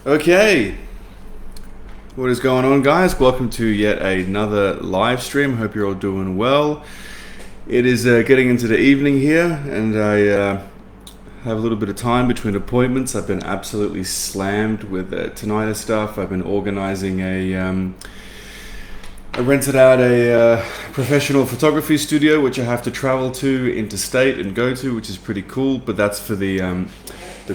Okay, what is going on, guys? Welcome to yet another live stream. Hope you're all doing well. It is getting into the evening here, and I have a little bit of time between appointments. I've been absolutely slammed with tinnitus stuff. I've been organizing I rented out a professional photography studio, which I have to travel to interstate and go to, which is pretty cool. But that's for the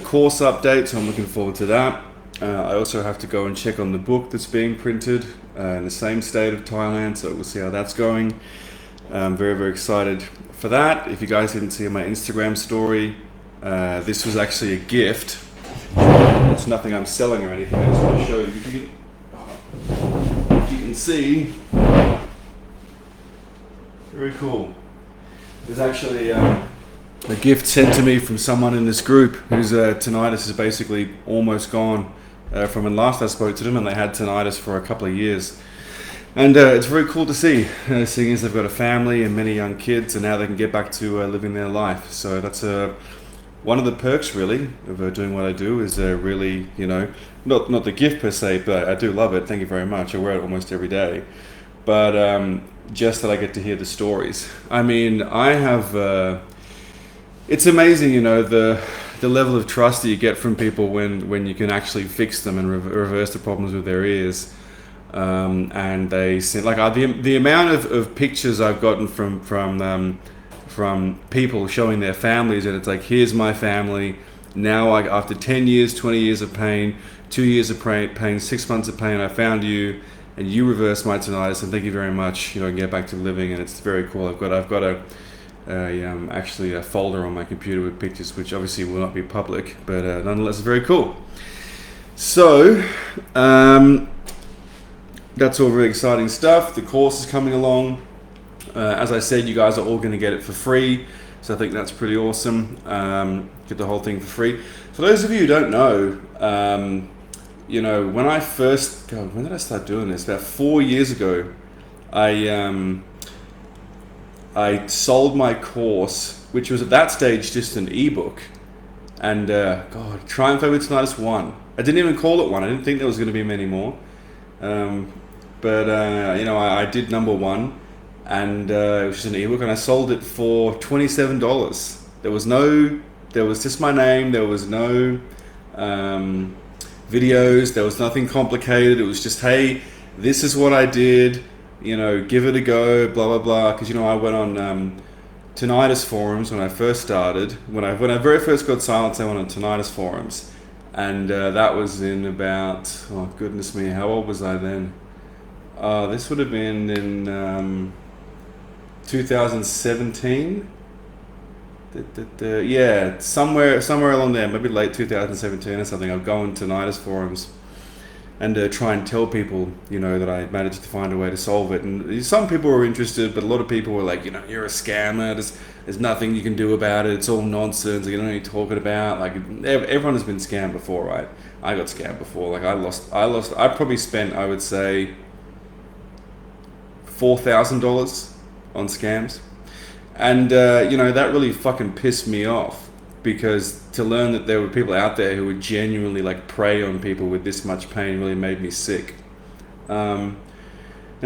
course update, so I'm looking forward to that. I also have to go and check on the book that's being printed in the same state of Thailand, so we'll see how that's going. I'm very, very excited for that. If you guys didn't see my Instagram story, this was actually a gift. It's nothing I'm selling or anything. I just want to show you. If you can see, very cool. There's actually a gift sent to me from someone in this group whose tinnitus is basically almost gone. From when last I spoke to them, and they had tinnitus for a couple of years. And it's very cool to see, seeing as they've got a family and many young kids, and now they can get back to living their life. So that's one of the perks, really, of doing what I do is really, not the gift per se, but I do love it. Thank you very much. I wear it almost every day. But just that I get to hear the stories. I mean, I have... it's amazing, the level of trust that you get from people when you can actually fix them and reverse the problems with their ears. And they send the amount of pictures I've gotten from people showing their families, and it's like, here's my family now. After 10 years, 20 years of pain, 2 years of pain, 6 months of pain, I found you, and you reversed my tinnitus, and thank you very much. I can get back to living, and it's very cool. I've got actually a folder on my computer with pictures, which obviously will not be public, but nonetheless, it's very cool. So that's all very exciting stuff. The course is coming along. As I said, you guys are all going to get it for free, so I think that's pretty awesome. Get the whole thing for free. For those of you who don't know, when I first, when did I start doing this? About 4 years ago, I sold my course, which was at that stage just an ebook, and Triumph Over Tinnitus 1. I didn't even call it 1. I didn't think there was going to be many more, but I did number 1, and it was just an ebook, and I sold it for $27. There was just my name. There was no videos. There was nothing complicated. It was just, hey, this is what I did. Give it a go, blah, blah, blah. Because, I went on tinnitus forums when I first started. When I very first got silence, I went on tinnitus forums. And that was in about, oh, goodness me, how old was I then? This would have been in 2017. Yeah, somewhere along there, maybe late 2017 or something. I'll go on tinnitus forums and try and tell people, that I managed to find a way to solve it. And some people were interested, but a lot of people were like, you're a scammer. There's nothing you can do about it. It's all nonsense. You don't know what you're talking about. Like, everyone has been scammed before, right? I got scammed before. Like, I probably spent, I would say, $4,000 on scams. And, that really fucking pissed me off. Because to learn that there were people out there who would genuinely prey on people with this much pain really made me sick. And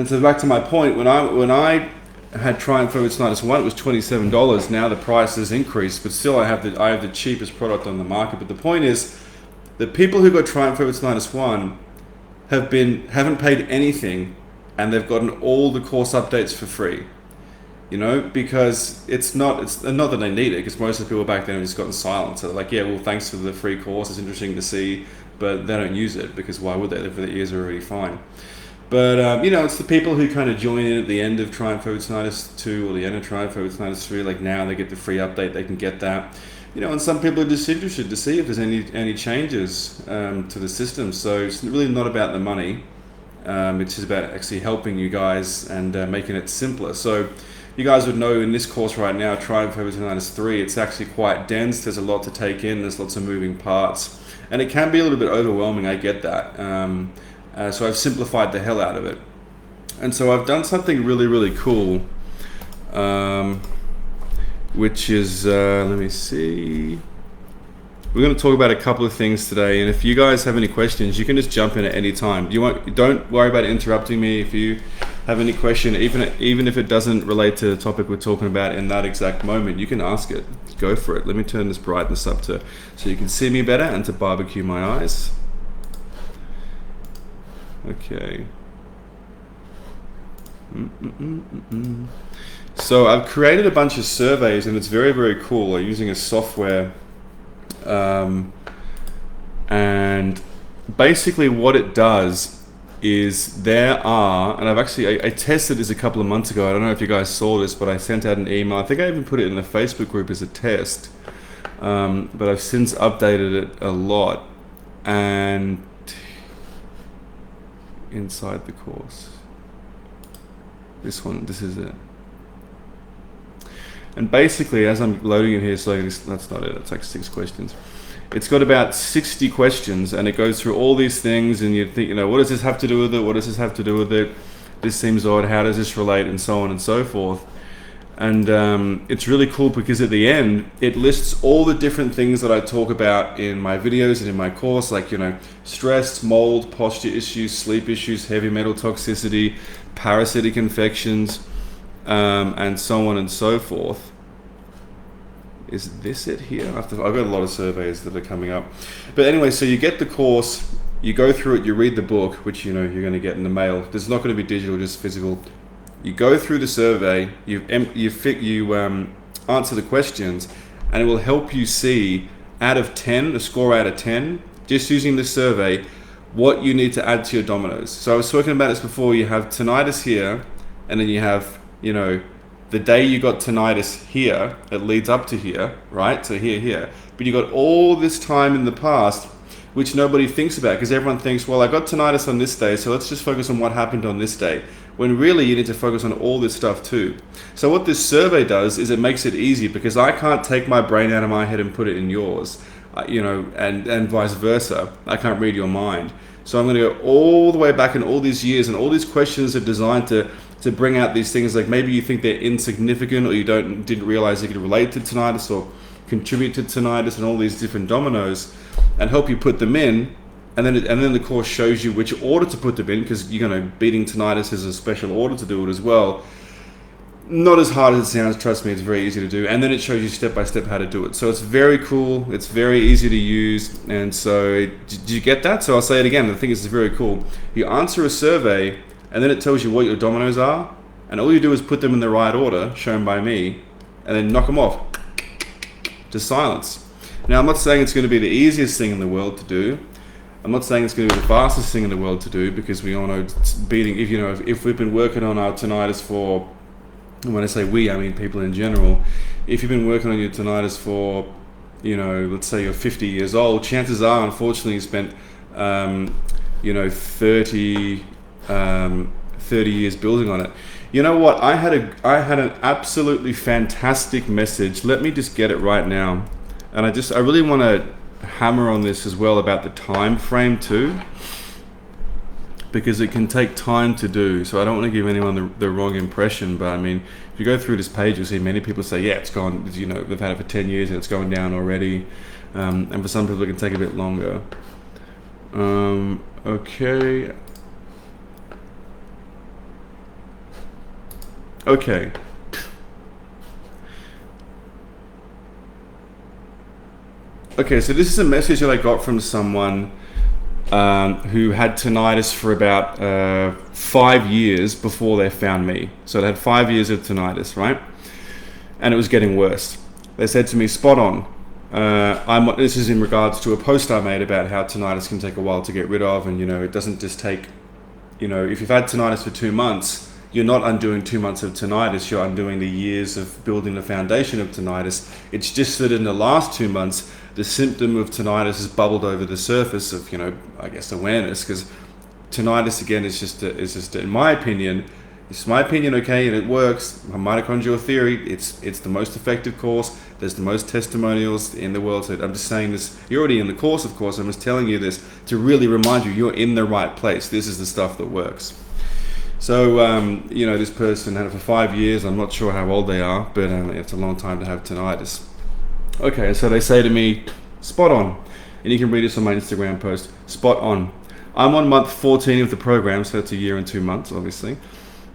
so back to my point, when I had Triumph Over Tinnitus 1, it was $27. Now the price has increased, but still I have the cheapest product on the market. But the point is, the people who got Triumph Over Tinnitus 1 haven't paid anything, and they've gotten all the course updates for free. Because it's not that they need it, because most of the people back then have just gotten silent. So they're like, yeah, well, thanks for the free course. It's interesting to see, but they don't use it because why would they? Their ears are already fine. But, it's the people who kind of join in at the end of Triumph Over Tinnitus 2 or the end of Triumph Over Tinnitus 3, like now they get the free update, they can get that. And some people are just interested to see if there's any changes to the system. So it's really not about the money. It's just about actually helping you guys and making it simpler. So you guys would know in this course right now, Triumph Over Tinnitus 3, it's actually quite dense. There's a lot to take in. There's lots of moving parts. And it can be a little bit overwhelming, I get that. So I've simplified the hell out of it. And so I've done something really, really cool, which is, let me see. we're going to talk about a couple of things today, and if you guys have any questions, you can just jump in at any time. Don't worry about interrupting me. If you have any question, even if it doesn't relate to the topic we're talking about in that exact moment, you can ask it. Go for it. Let me turn this brightness up so you can see me better and to barbecue my eyes. Okay. So I've created a bunch of surveys, and it's very, very cool. I'm using a software, and basically what it does is and I tested this a couple of months ago. I don't know if you guys saw this, but I sent out an email. I think I even put it in the Facebook group as a test, but I've since updated it a lot. And inside the course, this is it. And basically, as I'm loading it here, that's not it. It's like 6 questions. It's got about 60 questions, and it goes through all these things, and you think, what does this have to do with it? What does this have to do with it? This seems odd. How does this relate? And so on and so forth. And it's really cool because at the end, it lists all the different things that I talk about in my videos and in my course, like, stress, mold, posture issues, sleep issues, heavy metal toxicity, parasitic infections, and so on and so forth. Is this it here? I've got a lot of surveys that are coming up. But anyway, so you get the course, you go through it, you read the book, which you're going to get in the mail. There's not going to be digital, just physical. You go through the survey, you answer the questions, and it will help you see out of 10, a score out of 10, just using the survey, what you need to add to your dominoes. So I was talking about this before. You have tinnitus here, and then you have, the day you got tinnitus here, it leads up to here, right? So here. But you got all this time in the past, which nobody thinks about, because everyone thinks, well, I got tinnitus on this day, so let's just focus on what happened on this day. When really you need to focus on all this stuff too. So what this survey does is it makes it easy, because I can't take my brain out of my head and put it in yours, and vice versa. I can't read your mind. So I'm going to go all the way back in all these years, and all these questions are designed to bring out these things, like maybe you think they're insignificant, or you didn't realize they could relate to tinnitus or contribute to tinnitus, and all these different dominoes, and help you put them in. And then the course shows you which order to put them in, because beating tinnitus is a special order to do it as well. Not as hard as it sounds, trust me, it's very easy to do. And then it shows you step by step how to do it. So it's very cool, it's very easy to use. And so, did you get that? So I'll say it again, I think it's very cool. You answer a survey, and then it tells you what your dominoes are, and all you do is put them in the right order, shown by me, and then knock them off to silence. Now, I'm not saying it's going to be the easiest thing in the world to do. I'm not saying it's going to be the fastest thing in the world to do, because we all know beating, if we've been working on our tinnitus for, and when I say we, I mean people in general, if you've been working on your tinnitus for, let's say you're 50 years old, chances are, unfortunately, you spent, 30 years building on it. You know what? I had an absolutely fantastic message. Let me just get it right now. And I really want to hammer on this as well about the time frame too, because it can take time to do. So I don't want to give anyone the wrong impression, but I mean, if you go through this page, you'll see many people say, yeah, it's gone, they've had it for 10 years and it's going down already. And for some people it can take a bit longer. Okay. Okay, so this is a message that I got from someone who had tinnitus for about 5 years before they found me. So they had 5 years of tinnitus, right? And it was getting worse. They said to me, spot on. This is in regards to a post I made about how tinnitus can take a while to get rid of, and it doesn't just take, if you've had tinnitus for 2 months, you're not undoing 2 months of tinnitus, you're undoing the years of building the foundation of tinnitus. It's just that in the last 2 months, the symptom of tinnitus has bubbled over the surface of, I guess, awareness, because tinnitus, again, is just, in my opinion, it's my opinion, okay, and it works. My mitochondrial theory, it's the most effective course. There's the most testimonials in the world. So I'm just saying this, you're already in the course, of course. I'm just telling you this to really remind you, you're in the right place. This is the stuff that works. So, this person had it for 5 years. I'm not sure how old they are, but it's a long time to have tinnitus. Okay, so they say to me, Spot on. And you can read this on my Instagram post. Spot on. I'm on month 14 of the program, so that's a year and 2 months, obviously.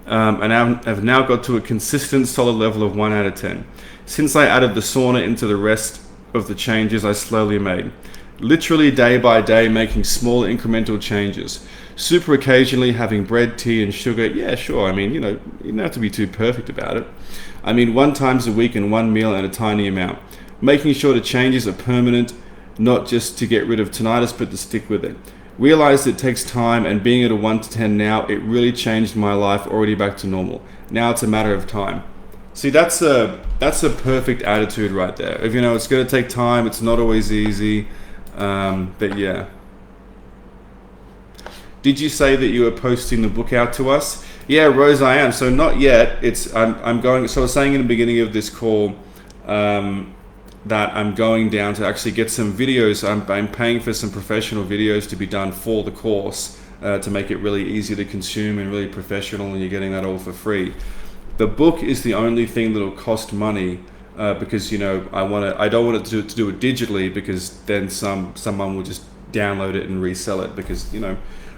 And I've now got to a consistent, solid level of 1 out of 10. Since I added the sauna into the rest of the changes I slowly made. Literally day by day, making small incremental changes. Super occasionally having bread, tea, and sugar. Yeah, sure. I mean, you don't have to be too perfect about it. I mean, 1 times a week and 1 meal and a tiny amount. Making sure the changes are permanent, not just to get rid of tinnitus, but to stick with it. Realized it takes time, and being at a 1 to 10 now, it really changed my life, already back to normal. Now it's a matter of time. See, that's a perfect attitude right there. If it's going to take time, it's not always easy, but yeah. Did you say that you were posting the book out to us? Yeah, Rose, I am. So not yet. I'm going. So I was saying in the beginning of this call that I'm going down to actually get some videos. I'm paying for some professional videos to be done for the course to make it really easy to consume and really professional, and you're getting that all for free. The book is the only thing that'll cost money because I don't want it to do it digitally, because then someone will just download it and resell it, because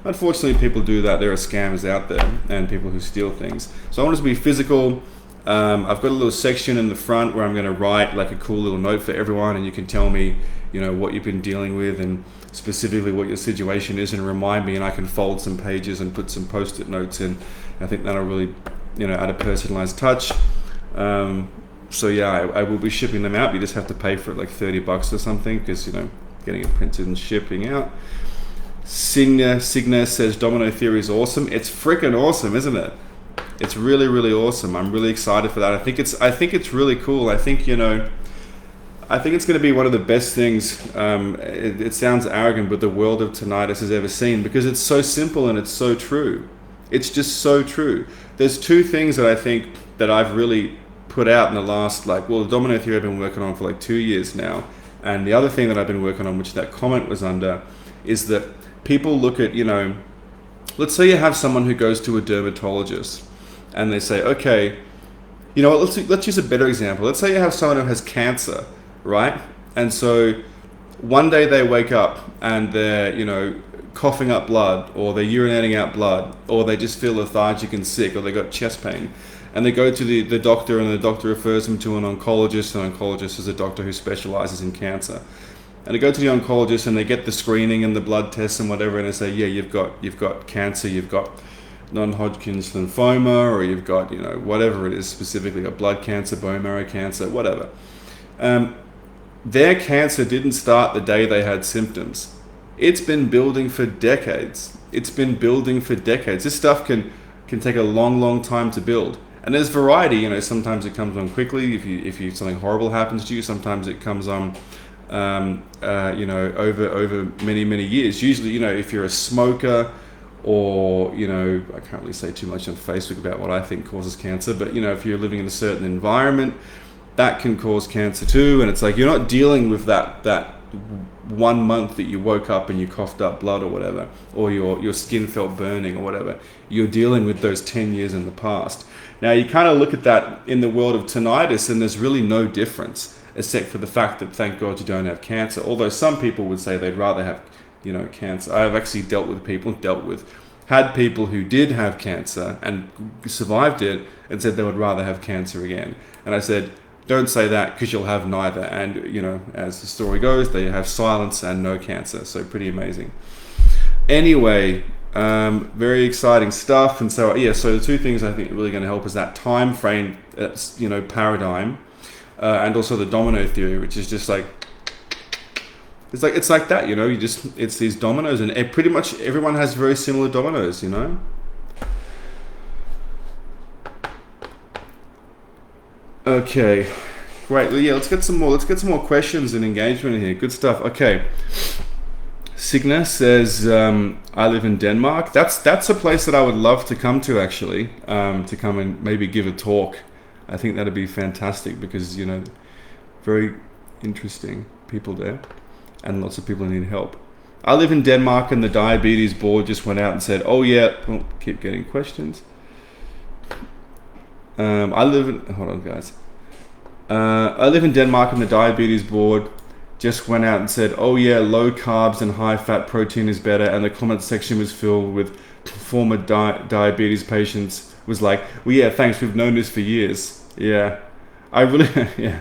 unfortunately people do that. There are scammers out there and people who steal things. So I want it to be physical. I've got a little section in the front where I'm going to write like a cool little note for everyone, and you can tell me what you've been dealing with and specifically what your situation is, and remind me, and I can fold some pages and put some post-it notes in. I think that'll really add a personalized touch. So yeah, I will be shipping them out. You just have to pay for it like $30 or something, because getting it printed and shipping out. Signa says Domino Theory is awesome. It's freaking awesome, isn't it? It's really, really awesome. I'm really excited for that. I think it's really cool. I think it's going to be one of the best things. It sounds arrogant, but the world of tinnitus has ever seen, because it's so simple and it's so true. It's just so true. There's 2 things that I think that I've really put out in the last, the Domino Theory I've been working on for 2 years now. And the other thing that I've been working on, which that comment was under, is that people look at, let's say you have someone who goes to a dermatologist and they say, okay, let's use a better example. Let's say you have someone who has cancer, right? And so one day they wake up and they're, coughing up blood, or they're urinating out blood, or they just feel lethargic and sick, or they got chest pain. And they go to the doctor, and the doctor refers them to an oncologist. An oncologist is a doctor who specializes in cancer. And they go to the oncologist and they get the screening and the blood tests and whatever, and they say, yeah, you've got cancer, you've got non-Hodgkin's lymphoma, or you've got, whatever it is, specifically got blood cancer, bone marrow cancer, whatever. Their cancer didn't start the day they had symptoms. It's been building for decades. This stuff can take a long, long time to build. And there's variety, sometimes it comes on quickly if something horrible happens to you. Sometimes it comes on over many, many years. Usually, if you're a smoker, or I can't really say too much on Facebook about what I think causes cancer, but if you're living in a certain environment, that can cause cancer too. And it's like, you're not dealing with that 1 month that you woke up and you coughed up blood or whatever, or your skin felt burning or whatever. You're dealing with those 10 years in the past. Now you kind of look at that in the world of tinnitus, and there's really no difference, except for the fact that, thank God, you don't have cancer. Although some people would say they'd rather have cancer. I've actually had people who did have cancer and survived it and said they would rather have cancer again. And I said, don't say that, because you'll have neither. And, as the story goes, they have silence and no cancer. So pretty amazing. Anyway, very exciting stuff. And so, yeah, so the 2 things I think are really going to help is that time frame, paradigm, and also the domino theory, which is just it's like that, it's these dominoes, and pretty much everyone has very similar dominoes, Okay, great. Yeah, let's get some more questions and engagement in here. Good stuff. Okay. Signa says, I live in Denmark. That's a place that I would love to come to, actually, to come and maybe give a talk. I think that'd be fantastic, because, very interesting people there, and lots of people need help. I live in Denmark, and the diabetes board just went out and said, oh yeah, keep getting questions. I live in Denmark, and the diabetes board just went out and said, oh yeah, low carbs and high fat protein is better. And the comment section was filled with former diabetes patients was like, well, yeah, thanks. We've known this for years. Yeah, I really, yeah.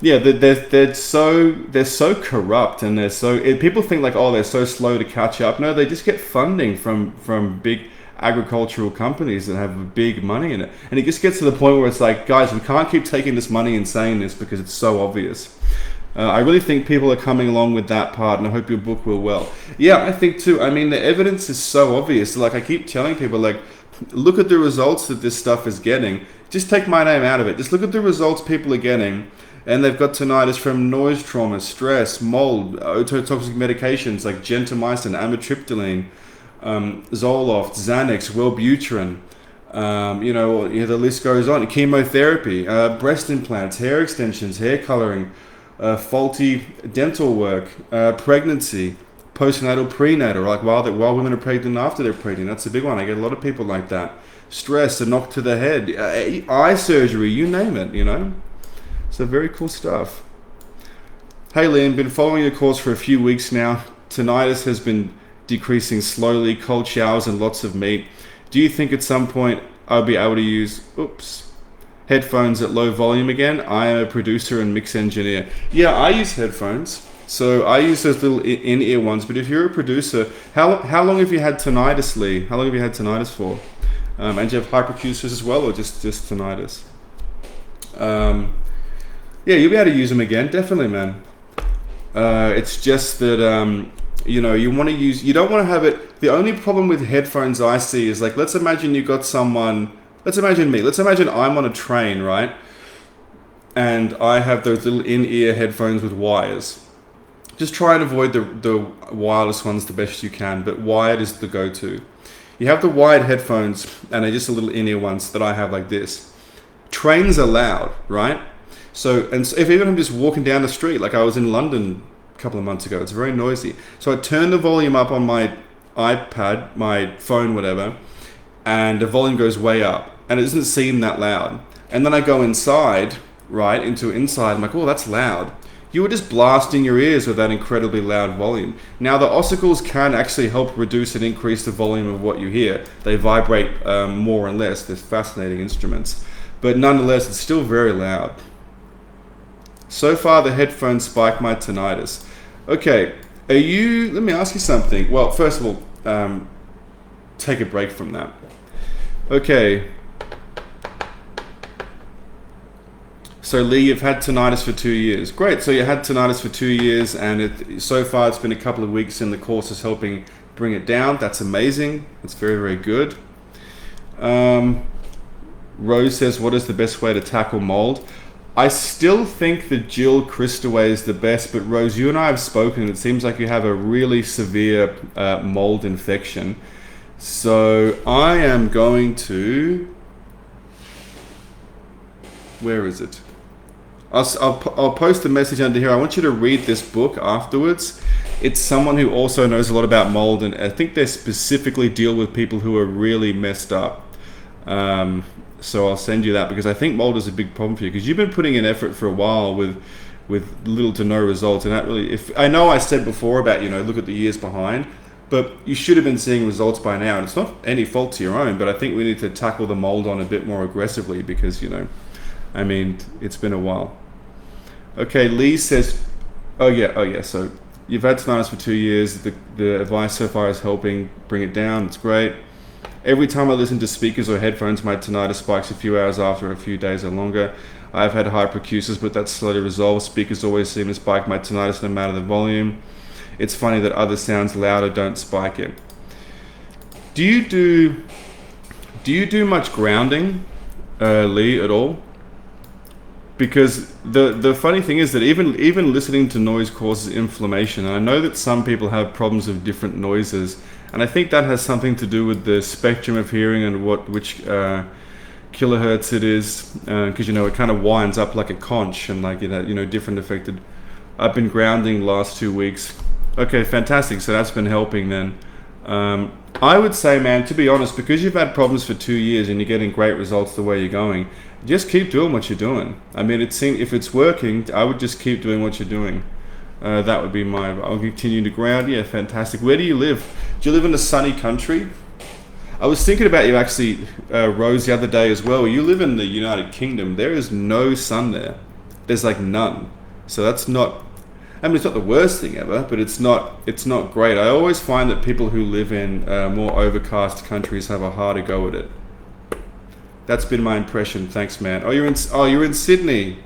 Yeah, they're so corrupt, and people think like, oh, they're so slow to catch up. No, they just get funding from big agricultural companies that have big money in it, and it just gets to the point where it's like, guys, we can't keep taking this money and saying this because it's so obvious. I really think people are coming along with that part, and I hope your book will well. Yeah, I think too. I mean, the evidence is so obvious. Like I keep telling people, like, look at the results that this stuff is getting. Just take my name out of it. Just look at the results people are getting. And they've got tinnitus from noise trauma, stress, mold, ototoxic medications like gentamicin, amitriptyline, Zoloft, Xanax, Wellbutrin. The list goes on. Chemotherapy, breast implants, hair extensions, hair coloring, faulty dental work, pregnancy, postnatal, prenatal, like while women are pregnant and after they're pregnant. That's a big one. I get a lot of people like that. Stress, a knock to the head, eye surgery, you name it, So very cool stuff. Hey Liam, been following your course for a few weeks now. Tinnitus has been decreasing slowly, cold showers and lots of meat. Do you think at some point I'll be able to use headphones at low volume again? I am a producer and mix engineer. Yeah, I use headphones. So I use those little in-ear ones. But if you're a producer, how long have you had tinnitus, Lee? How long have you had tinnitus for? And do you have hyperacusis as well, or just tinnitus? Yeah, you'll be able to use them again, definitely, man. It's just that, you want to use, you don't want to have it. The only problem with headphones I see is like, let's imagine you got someone, let's imagine me, let's imagine I'm on a train, right? And I have those little in-ear headphones with wires. Just try and avoid the wireless ones the best you can, but wired is the go-to. You have the wired headphones, and they're just a little in-ear ones that I have like this. Trains are loud, right? So if even I'm just walking down the street, like I was in London a couple of months ago, it's very noisy. So I turn the volume up on my iPad, my phone, whatever, and the volume goes way up, and it doesn't seem that loud. And then I go inside, right, inside, I'm like, oh, that's loud. You were just blasting your ears with that incredibly loud volume. Now the ossicles can actually help reduce and increase the volume of what you hear. They vibrate more and less. They're fascinating instruments. But nonetheless, it's still very loud. So far, the headphones spike my tinnitus. Okay, let me ask you something. Well, first of all, take a break from that. Okay. So Lee, you've had tinnitus for 2 years. Great, so you had tinnitus for 2 years, and so far it's been a couple of weeks and the course is helping bring it down. That's amazing. That's very, very good. Rose says, what is the best way to tackle mold? I still think the Jill Christoway is the best, but Rose, you and I have spoken, and it seems like you have a really severe mold infection. So I am going to... Where is it? I'll post a message under here. I want you to read this book afterwards. It's someone who also knows a lot about mold, and I think they specifically deal with people who are really messed up. So I'll send you that, because I think mold is a big problem for you, because you've been putting in effort for a while with little to no results. And that really, I know I said before about, look at the years behind, but you should have been seeing results by now. And it's not any fault to your own, but I think we need to tackle the mold on a bit more aggressively, because, it's been a while. Okay, Lee says, oh yeah, so you've had tinnitus for 2 years. The advice so far is helping bring it down. It's great. Every time I listen to speakers or headphones, my tinnitus spikes a few hours after, a few days or longer. I've had hyperacusis, but that's slowly resolved. Speakers always seem to spike my tinnitus no matter the volume. It's funny that other sounds louder don't spike it. Do you do much grounding, Lee, at all? Because the funny thing is that even listening to noise causes inflammation. And I know that some people have problems with different noises. And I think that has something to do with the spectrum of hearing and which kilohertz it is, because it kind of winds up like a conch and different affected. I've been grounding the last 2 weeks. Okay, fantastic. So that's been helping then. I would say, man, to be honest, because you've had problems for 2 years and you're getting great results the way you're going, just keep doing what you're doing. I mean, if it's working, I would just keep doing what you're doing. That would be I'll continue to ground. Yeah, fantastic. Where do you live? Do you live in a sunny country? I was thinking about you actually, Rose, the other day as well. You live in the United Kingdom. There is no sun there. There's like none. So that's not, I mean, it's not the worst thing ever, but it's not great. I always find that people who live in more overcast countries have a harder go at it. That's been my impression. Thanks, man. You're in Sydney.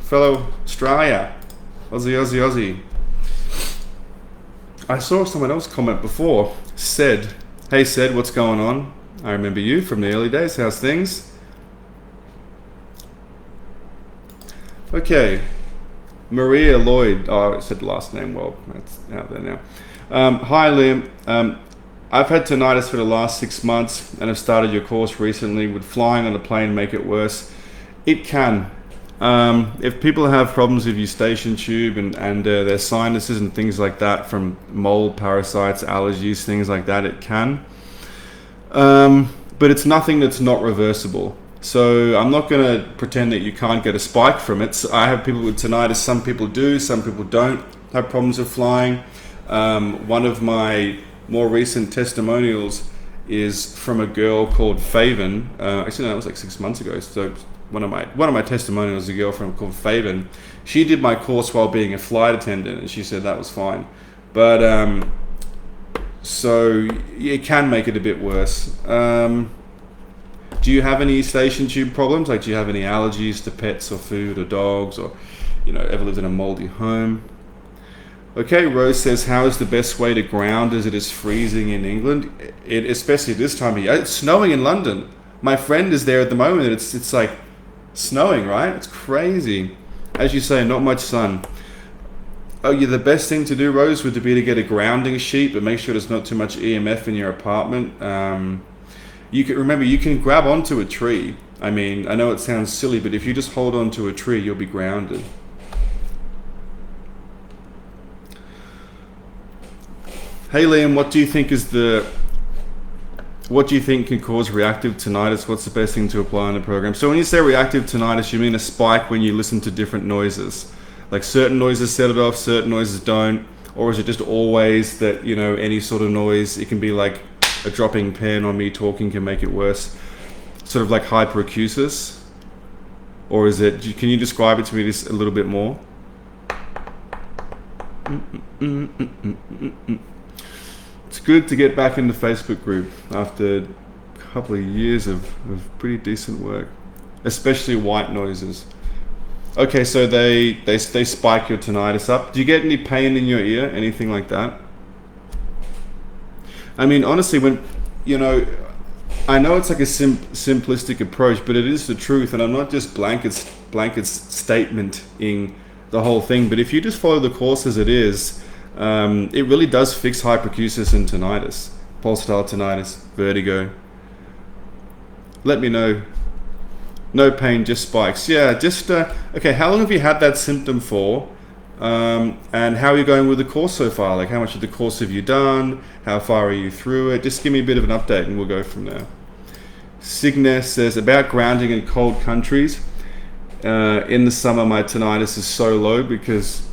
Fellow Australia. Aussie. I saw someone else comment before. Said, hey, Sid, what's going on? I remember you from the early days. How's things? Okay. Maria Lloyd. Oh, I said the last name. Well, that's out there now. Hi, Liam. I've had tinnitus for the last 6 months and have started your course recently. Would flying on a plane make it worse? It can. If people have problems with eustachian tube and their sinuses and things like that from mold, parasites, allergies, things like that, it can. But it's nothing that's not reversible. So I'm not going to pretend that you can't get a spike from it. So I have people with tinnitus. Some people do, some people don't have problems with flying. One of my more recent testimonials is from a girl called Faven. Actually, no, it was like 6 months ago. So one of my testimonials is a girl called Faven. She did my course while being a flight attendant, and she said that was fine. But so it can make it a bit worse. Do you have any eustachian tube problems? Like, do you have any allergies to pets or food or dogs, or ever lived in a moldy home? Okay, Rose says, how is the best way to ground as it is freezing in England? Especially this time of year. It's snowing in London. My friend is there at the moment, and it's like snowing, right? It's crazy. As you say, not much sun. Oh, yeah, the best thing to do, Rose, would be to get a grounding sheet, but make sure there's not too much EMF in your apartment. You can grab onto a tree. I mean, I know it sounds silly, but if you just hold onto a tree, you'll be grounded. Hey, Liam, what do you think can cause reactive tinnitus? What's the best thing to apply in the program? So when you say reactive tinnitus, you mean a spike when you listen to different noises? Like certain noises set it off, certain noises don't? Or is it just always that, any sort of noise, it can be like a dropping pen or me talking can make it worse? Sort of like hyperacusis? Or can you describe it to me just a little bit more? It's good to get back in the Facebook group after a couple of years of pretty decent work, especially white noises. Okay, so they spike your tinnitus up. Do you get any pain in your ear, anything like that? I mean, honestly, I know it's like a simplistic approach, but it is the truth, and I'm not just blanket statementing the whole thing, but if you just follow the course as it is, it really does fix hyperacusis and tinnitus, pulsatile tinnitus, vertigo. Let me know. No pain, just spikes. Yeah, okay, how long have you had that symptom for? And how are you going with the course so far? Like, how much of the course have you done? How far are you through it? Just give me a bit of an update and we'll go from there. Cygnus says, about grounding in cold countries. In the summer, my tinnitus is so low because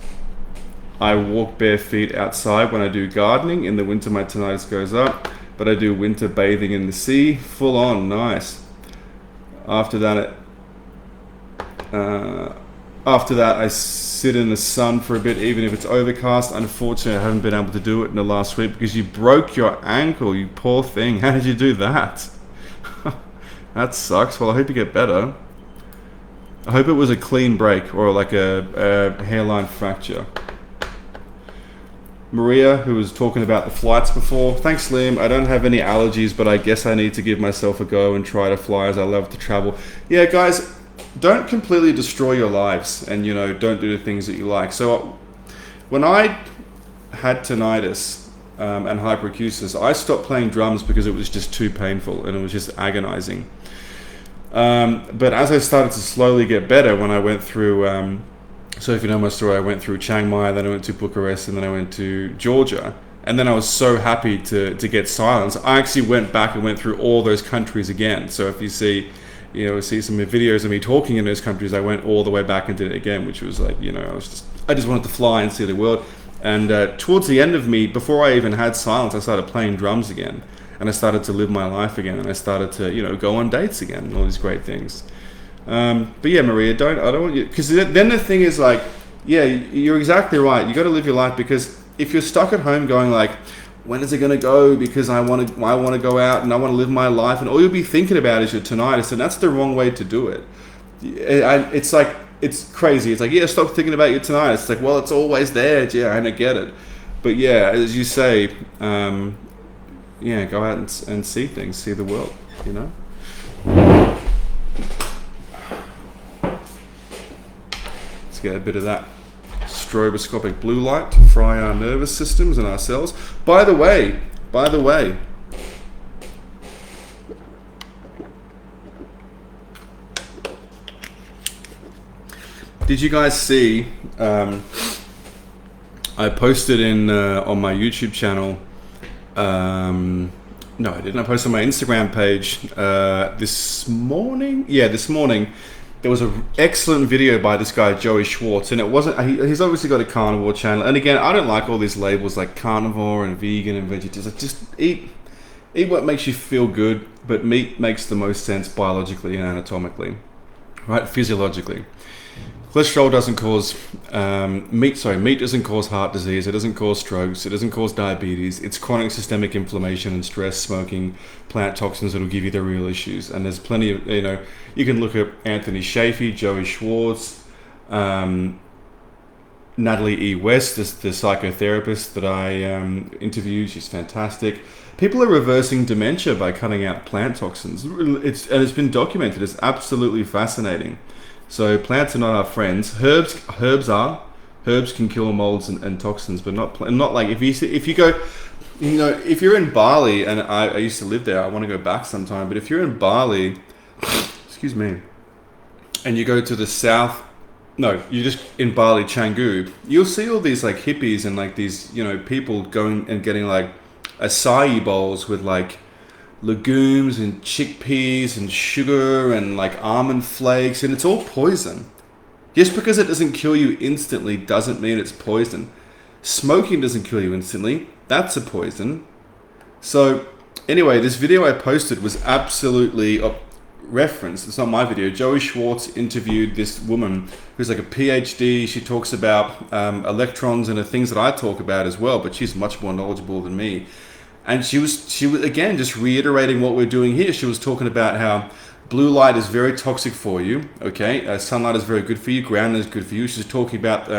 I walk bare feet outside when I do gardening. In the winter, my tinnitus goes up, but I do winter bathing in the sea. Full on, nice. After that, I sit in the sun for a bit, even if it's overcast. Unfortunately, I haven't been able to do it in the last week because you broke your ankle, you poor thing. How did you do that? That sucks. Well, I hope you get better. I hope it was a clean break or like a hairline fracture. Maria, who was talking about the flights before. Thanks, Liam. I don't have any allergies, but I guess I need to give myself a go and try to fly as I love to travel. Yeah, guys, don't completely destroy your lives and, don't do the things that you like. So when I had tinnitus and hyperacusis, I stopped playing drums because it was just too painful and it was just agonizing. But as I started to slowly get better, when I went through... So if you know my story, I went through Chiang Mai, then I went to Bucharest, and then I went to Georgia. And then I was so happy to get silence. I actually went back and went through all those countries again. So if you see some videos of me talking in those countries, I went all the way back and did it again, which was like, I just wanted to fly and see the world. And towards the end of me, before I even had silence, I started playing drums again, and I started to live my life again, and I started to, you know, go on dates again, and all these great things. But yeah, Maria, I don't want you, because then the thing is like, yeah, you're exactly right. You got to live your life, because if you're stuck at home going like, when is it going to go? Because I want to go out and I want to live my life, and all you'll be thinking about is your tinnitus, and that's the wrong way to do it. It's like, it's crazy. It's like, yeah, stop thinking about your tinnitus. It's like, well, it's always there. Yeah, and I get it. But yeah, as you say, yeah, go out and see things, see the world, you know? Let's get a bit of that stroboscopic blue light to fry our nervous systems and our cells. By the way, did you guys see, I posted on my YouTube channel, no, I didn't. I posted on my Instagram page this morning. Yeah, this morning. There was an excellent video by this guy, Joey Schwartz, and it wasn't, he's obviously got a carnivore channel. And again, I don't like all these labels like carnivore and vegan and vegetarian. Just eat what makes you feel good, but meat makes the most sense biologically and anatomically, right? Physiologically. Cholesterol doesn't cause, meat doesn't cause heart disease, it doesn't cause strokes, it doesn't cause diabetes. It's chronic systemic inflammation and stress, smoking, plant toxins that'll give you the real issues. And there's plenty of, you know, you can look at Anthony Shafee, Joey Schwartz, Natalie E. West, the psychotherapist that I interviewed. She's fantastic. People are reversing dementia by cutting out plant toxins. It's been documented. It's absolutely fascinating. So plants are not our friends. Herbs are. Herbs can kill molds and toxins, but not like if you go, you know, if you're in Bali, and I used to live there. I want to go back sometime. But if you're in Bali, excuse me, and you go to the south, no, you're just in Bali, Canggu, you'll see all these like hippies and like these, you know, people going and getting like acai bowls with like legumes and chickpeas and sugar and like almond flakes, and it's all poison. Just because it doesn't kill you instantly doesn't mean it's poison. Smoking doesn't kill you instantly. That's a poison. So anyway, this video I posted was absolutely referenced. It's not my video. Joey Schwartz interviewed this woman who's like a PhD. She talks about electrons and the things that I talk about as well, but she's much more knowledgeable than me. And she was again just reiterating what we're doing here. She was talking about how blue light is very toxic for you. Okay, sunlight is very good for you. Ground is good for you. She's talking about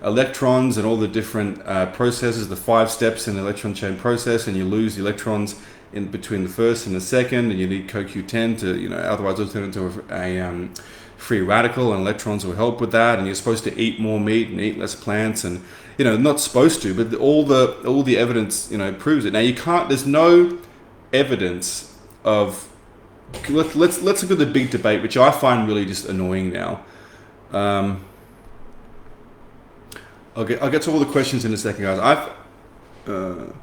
electrons and all the different processes, the 5 steps in the electron chain process, and you lose the electrons in between the first and the second, and you need CoQ10 to, you know, otherwise it'll turn into a free radical, and electrons will help with that. And you're supposed to eat more meat and eat less plants, and you know, not supposed to, but all the evidence, you know, proves it. Now you can't. There's no evidence of. Let's look at the big debate, which I find really just annoying now. I'll get to all the questions in a second, guys. You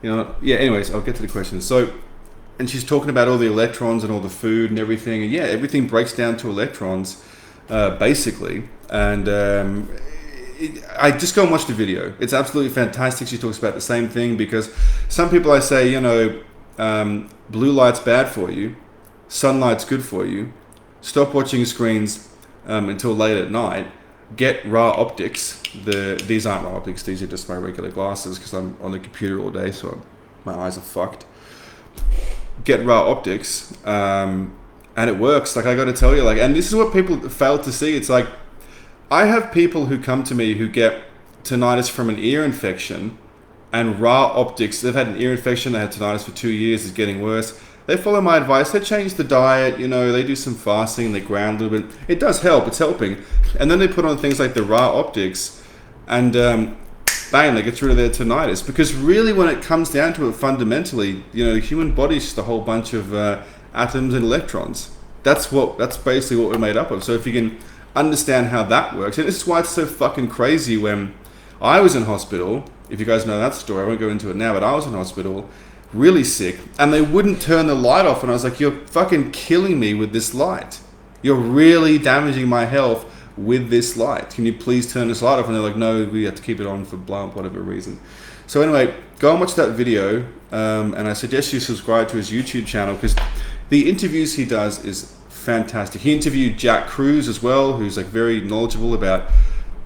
know, yeah. Anyways, I'll get to the questions. So, and she's talking about all the electrons and all the food and everything, and yeah, everything breaks down to electrons. Basically, and I just go and watch the video. It's absolutely fantastic. She talks about the same thing, because some people, I say, you know, blue light's bad for you, sunlight's good for you. Stop watching screens until late at night. Get raw optics. These aren't raw optics. These are just my regular glasses, because I'm on the computer all day, so my eyes are fucked. Get raw optics. And it works. Like, I got to tell you, like, and this is what people fail to see. It's like, I have people who come to me who get tinnitus from an ear infection, and raw optics. They've had an ear infection. They had tinnitus for 2 years. It's getting worse. They follow my advice. They change the diet. You know, they do some fasting. They ground a little bit. It does help. It's helping. And then they put on things like the raw optics, and bang, they get rid of their tinnitus. Because really, when it comes down to it, fundamentally, you know, the human body is just a whole bunch of atoms and electrons. That's basically what we're made up of. So if you can understand how that works, and this is why it's so fucking crazy. When I was in hospital, if you guys know that story, I won't go into it now, but I was in hospital, really sick, and they wouldn't turn the light off, and I was like, you're fucking killing me with this light. You're really damaging my health with this light. Can you please turn this light off? And they're like, no, we have to keep it on for blah, whatever reason. So anyway, go and watch that video, and I suggest you subscribe to his YouTube channel, because the interviews he does is fantastic. He interviewed Jack Cruz as well, who's like very knowledgeable about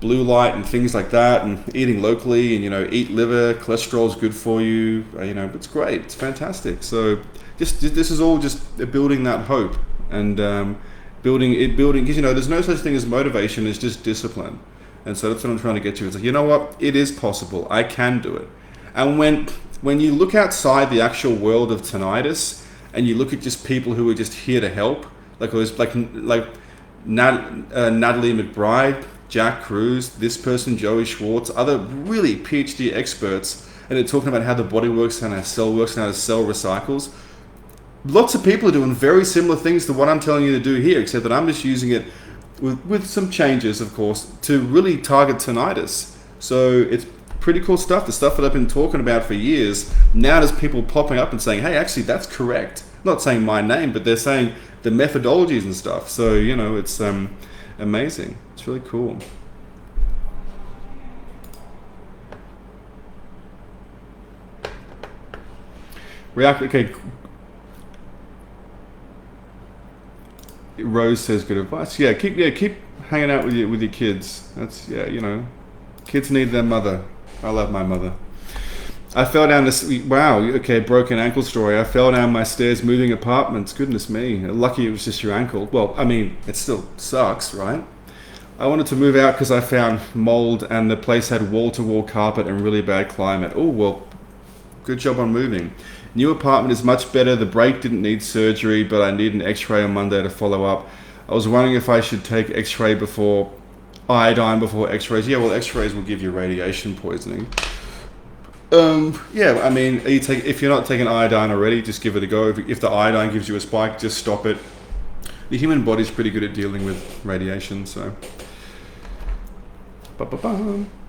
blue light and things like that, and eating locally, and eat liver. Cholesterol is good for you. It's great. It's fantastic. So this is all just building that hope, and building because there's no such thing as motivation. It's just discipline. And so that's what I'm trying to get to. It's like, you know what? It is possible. I can do it. And when you look outside the actual world of tinnitus, and you look at just people who are just here to help, like Natalie McBride, Jack Cruz, this person, Joey Schwartz, other really PhD experts, and they're talking about how the body works and how cell works and how the cell recycles. Lots of people are doing very similar things to what I'm telling you to do here, except that I'm just using it with some changes, of course, to really target tinnitus. So it's pretty cool stuff. The stuff that I've been talking about for years, now there's people popping up and saying, hey, actually, that's correct. Not saying my name, but they're saying the methodologies and stuff. So, it's amazing. It's really cool. Okay. Rose says good advice. Yeah, keep hanging out with your kids. That's kids need their mother. I love my mother. I fell down this. Wow. Okay, broken ankle story. I fell down my stairs moving apartments. Goodness me. Lucky it was just your ankle. Well, I mean, it still sucks, right? I wanted to move out because I found mold and the place had wall-to-wall carpet and really bad climate. Oh, well, good job on moving. New apartment is much better. The break didn't need surgery, but I need an x-ray on Monday to follow up. I was wondering if I should take x-ray before iodine before x-rays. Yeah, well, x-rays will give you radiation poisoning. Yeah, I mean, if you're not taking iodine already, just give it a go. If the iodine gives you a spike, just stop it. The human body's pretty good at dealing with radiation, so.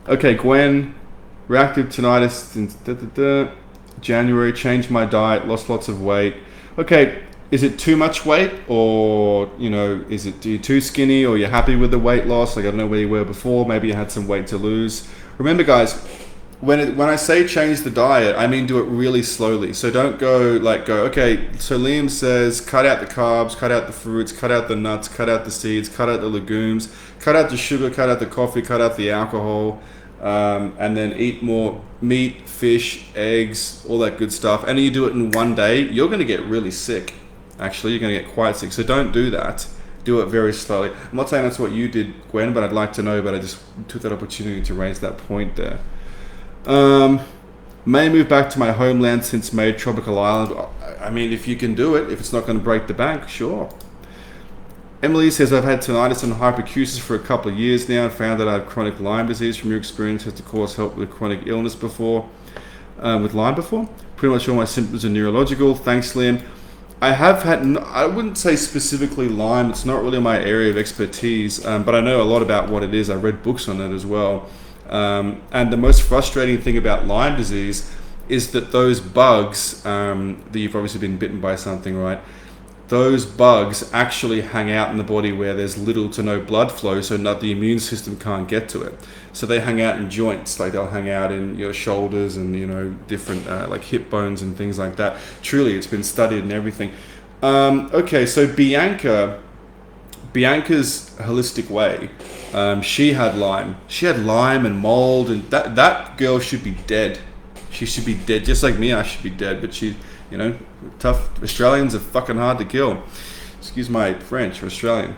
Okay, Gwen, reactive tinnitus since January, changed my diet, lost lots of weight. Okay, is it too much weight, or is it you too skinny, or you're happy with the weight loss? Like, I don't know where you were before. Maybe you had some weight to lose. Remember, guys, when I say change the diet, I mean do it really slowly. So don't go okay. So Liam says cut out the carbs, cut out the fruits, cut out the nuts, cut out the seeds, cut out the legumes, cut out the sugar, cut out the coffee, cut out the alcohol, and then eat more meat, fish, eggs, all that good stuff. And you do it in one day, you're going to get really sick. Actually, you're going to get quite sick. So don't do that. Do it very slowly. I'm not saying that's what you did, Gwen, but I'd like to know. But I just took that opportunity to raise that point there. May move back to my homeland since May, tropical island. I mean, if you can do it, if it's not going to break the bank, sure. Emily says, I've had tinnitus and hyperacusis for a couple of years now and found that I have chronic Lyme disease. From your experience, has the course helped with chronic illness before? With Lyme before? Pretty much all my symptoms are neurological. Thanks, Liam. I have had, I wouldn't say specifically Lyme. It's not really my area of expertise, but I know a lot about what it is. I read books on it as well. And the most frustrating thing about Lyme disease is that those bugs, that you've obviously been bitten by something, right? Those bugs actually hang out in the body where there's little to no blood flow, so not the immune system can't get to it. So they hang out in joints, like they'll hang out in your shoulders and different like hip bones and things like that. Truly, it's been studied and everything. Okay, so Bianca's holistic way. She had Lyme. She had Lyme and mold, and that girl should be dead. She should be dead, just like me. I should be dead, but she. Tough. Australians are fucking hard to kill. Excuse my French, Australian.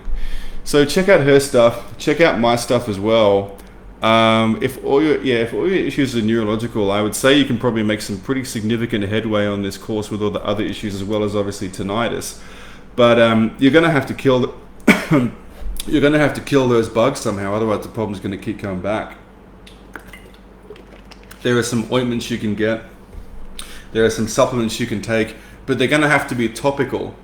So check out her stuff. Check out my stuff as well. If all your issues are neurological, I would say you can probably make some pretty significant headway on this course with all the other issues, as well as obviously tinnitus. But you're gonna have to kill you're gonna have to kill those bugs somehow. Otherwise, the problem's gonna keep coming back. There are some ointments you can get. There are some supplements you can take, but they're going to have to be topical.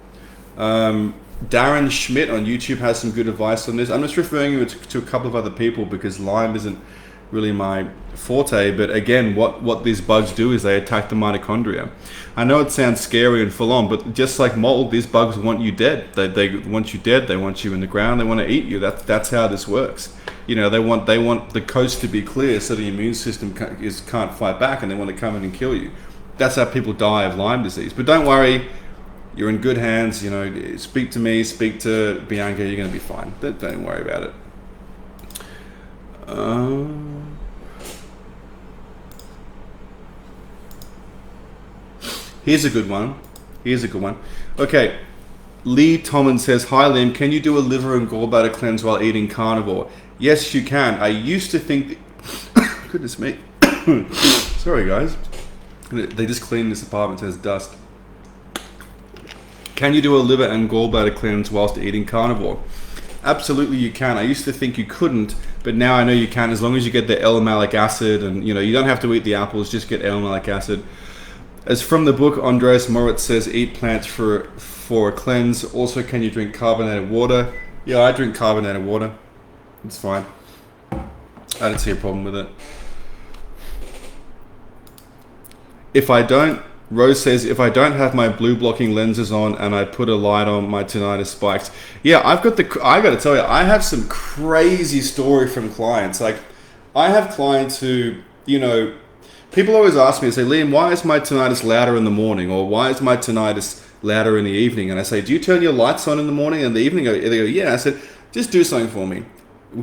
Darren Schmidt on YouTube has some good advice on this. I'm just referring you to a couple of other people because Lyme isn't really my forte. But again, what these bugs do is they attack the mitochondria. I know it sounds scary and full on, but just like mold, these bugs want you dead. They want you dead. They want you in the ground. They want to eat you. That's how this works. You know, they want the coast to be clear so the immune system can't fight back, and they want to come in and kill you. That's how people die of Lyme disease. But don't worry, you're in good hands. You know, speak to me, speak to Bianca. You're going to be fine. Don't worry about it. Here's a good one. Okay. Lee Tomlin says, "Hi Liam, can you do a liver and gallbladder cleanse while eating carnivore?" Yes, you can. I used to think goodness me. Sorry guys. They just cleaned this apartment, there's dust. Can you do a liver and gallbladder cleanse whilst eating carnivore? Absolutely you can. I used to think you couldn't, but now I know you can, as long as you get the L-malic acid, and you know, you don't have to eat the apples, just get L-malic acid. As from the book, Andreas Moritz says, eat plants for a cleanse. Also, can you drink carbonated water? Yeah, I drink carbonated water. It's fine. I don't see a problem with it. Rose says, if I don't have my blue blocking lenses on and I put a light on, my tinnitus spikes. Yeah, I got to tell you, I have some crazy story from clients. Like, I have clients who, you know, people always ask me and say, Liam, why is my tinnitus louder in the morning? Or why is my tinnitus louder in the evening? And I say, do you turn your lights on in the morning and the evening? They go, yeah. I said, just do something for me.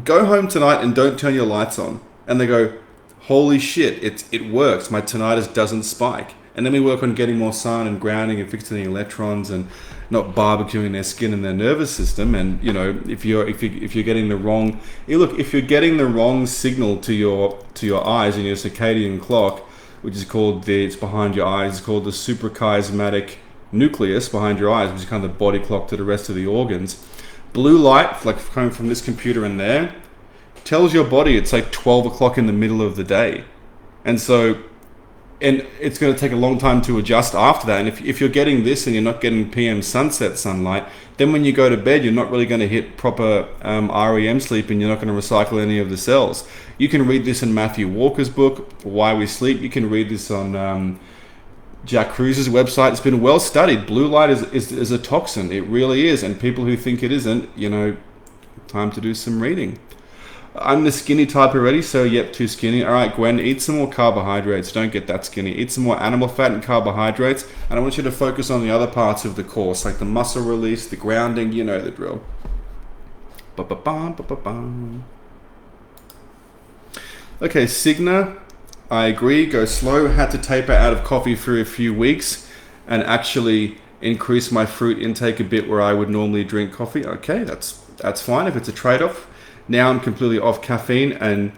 Go home tonight and don't turn your lights on. And they go, holy shit, it works. My tinnitus doesn't spike. And then we work on getting more sun and grounding and fixing the electrons and not barbecuing their skin and their nervous system. And you know, if you're getting the wrong, if you're getting the wrong signal to your eyes and your circadian clock, which is called it's behind your eyes, it's called the suprachiasmatic nucleus behind your eyes, which is kind of the body clock to the rest of the organs. Blue light, like coming from this computer in there, tells your body it's like 12 o'clock in the middle of the day. And so, and it's going to take a long time to adjust after that. And if you're getting this and you're not getting PM sunset sunlight, then when you go to bed, you're not really going to hit proper REM sleep, and you're not going to recycle any of the cells. You can read this in Matthew Walker's book, Why We Sleep. You can read this on Jack Kruse's website. It's been well studied. Blue light is a toxin. It really is. And people who think it isn't, you know, time to do some reading. I'm the skinny type already, so yep, too skinny. All right, Gwen, eat some more carbohydrates. Don't get that skinny. Eat some more animal fat and carbohydrates. And I want you to focus on the other parts of the course, like the muscle release, the grounding. You know the drill. Okay, Signa, I agree. Go slow. Had to taper out of coffee for a few weeks and actually increase my fruit intake a bit where I would normally drink coffee. Okay, that's fine if it's a trade-off. Now I'm completely off caffeine and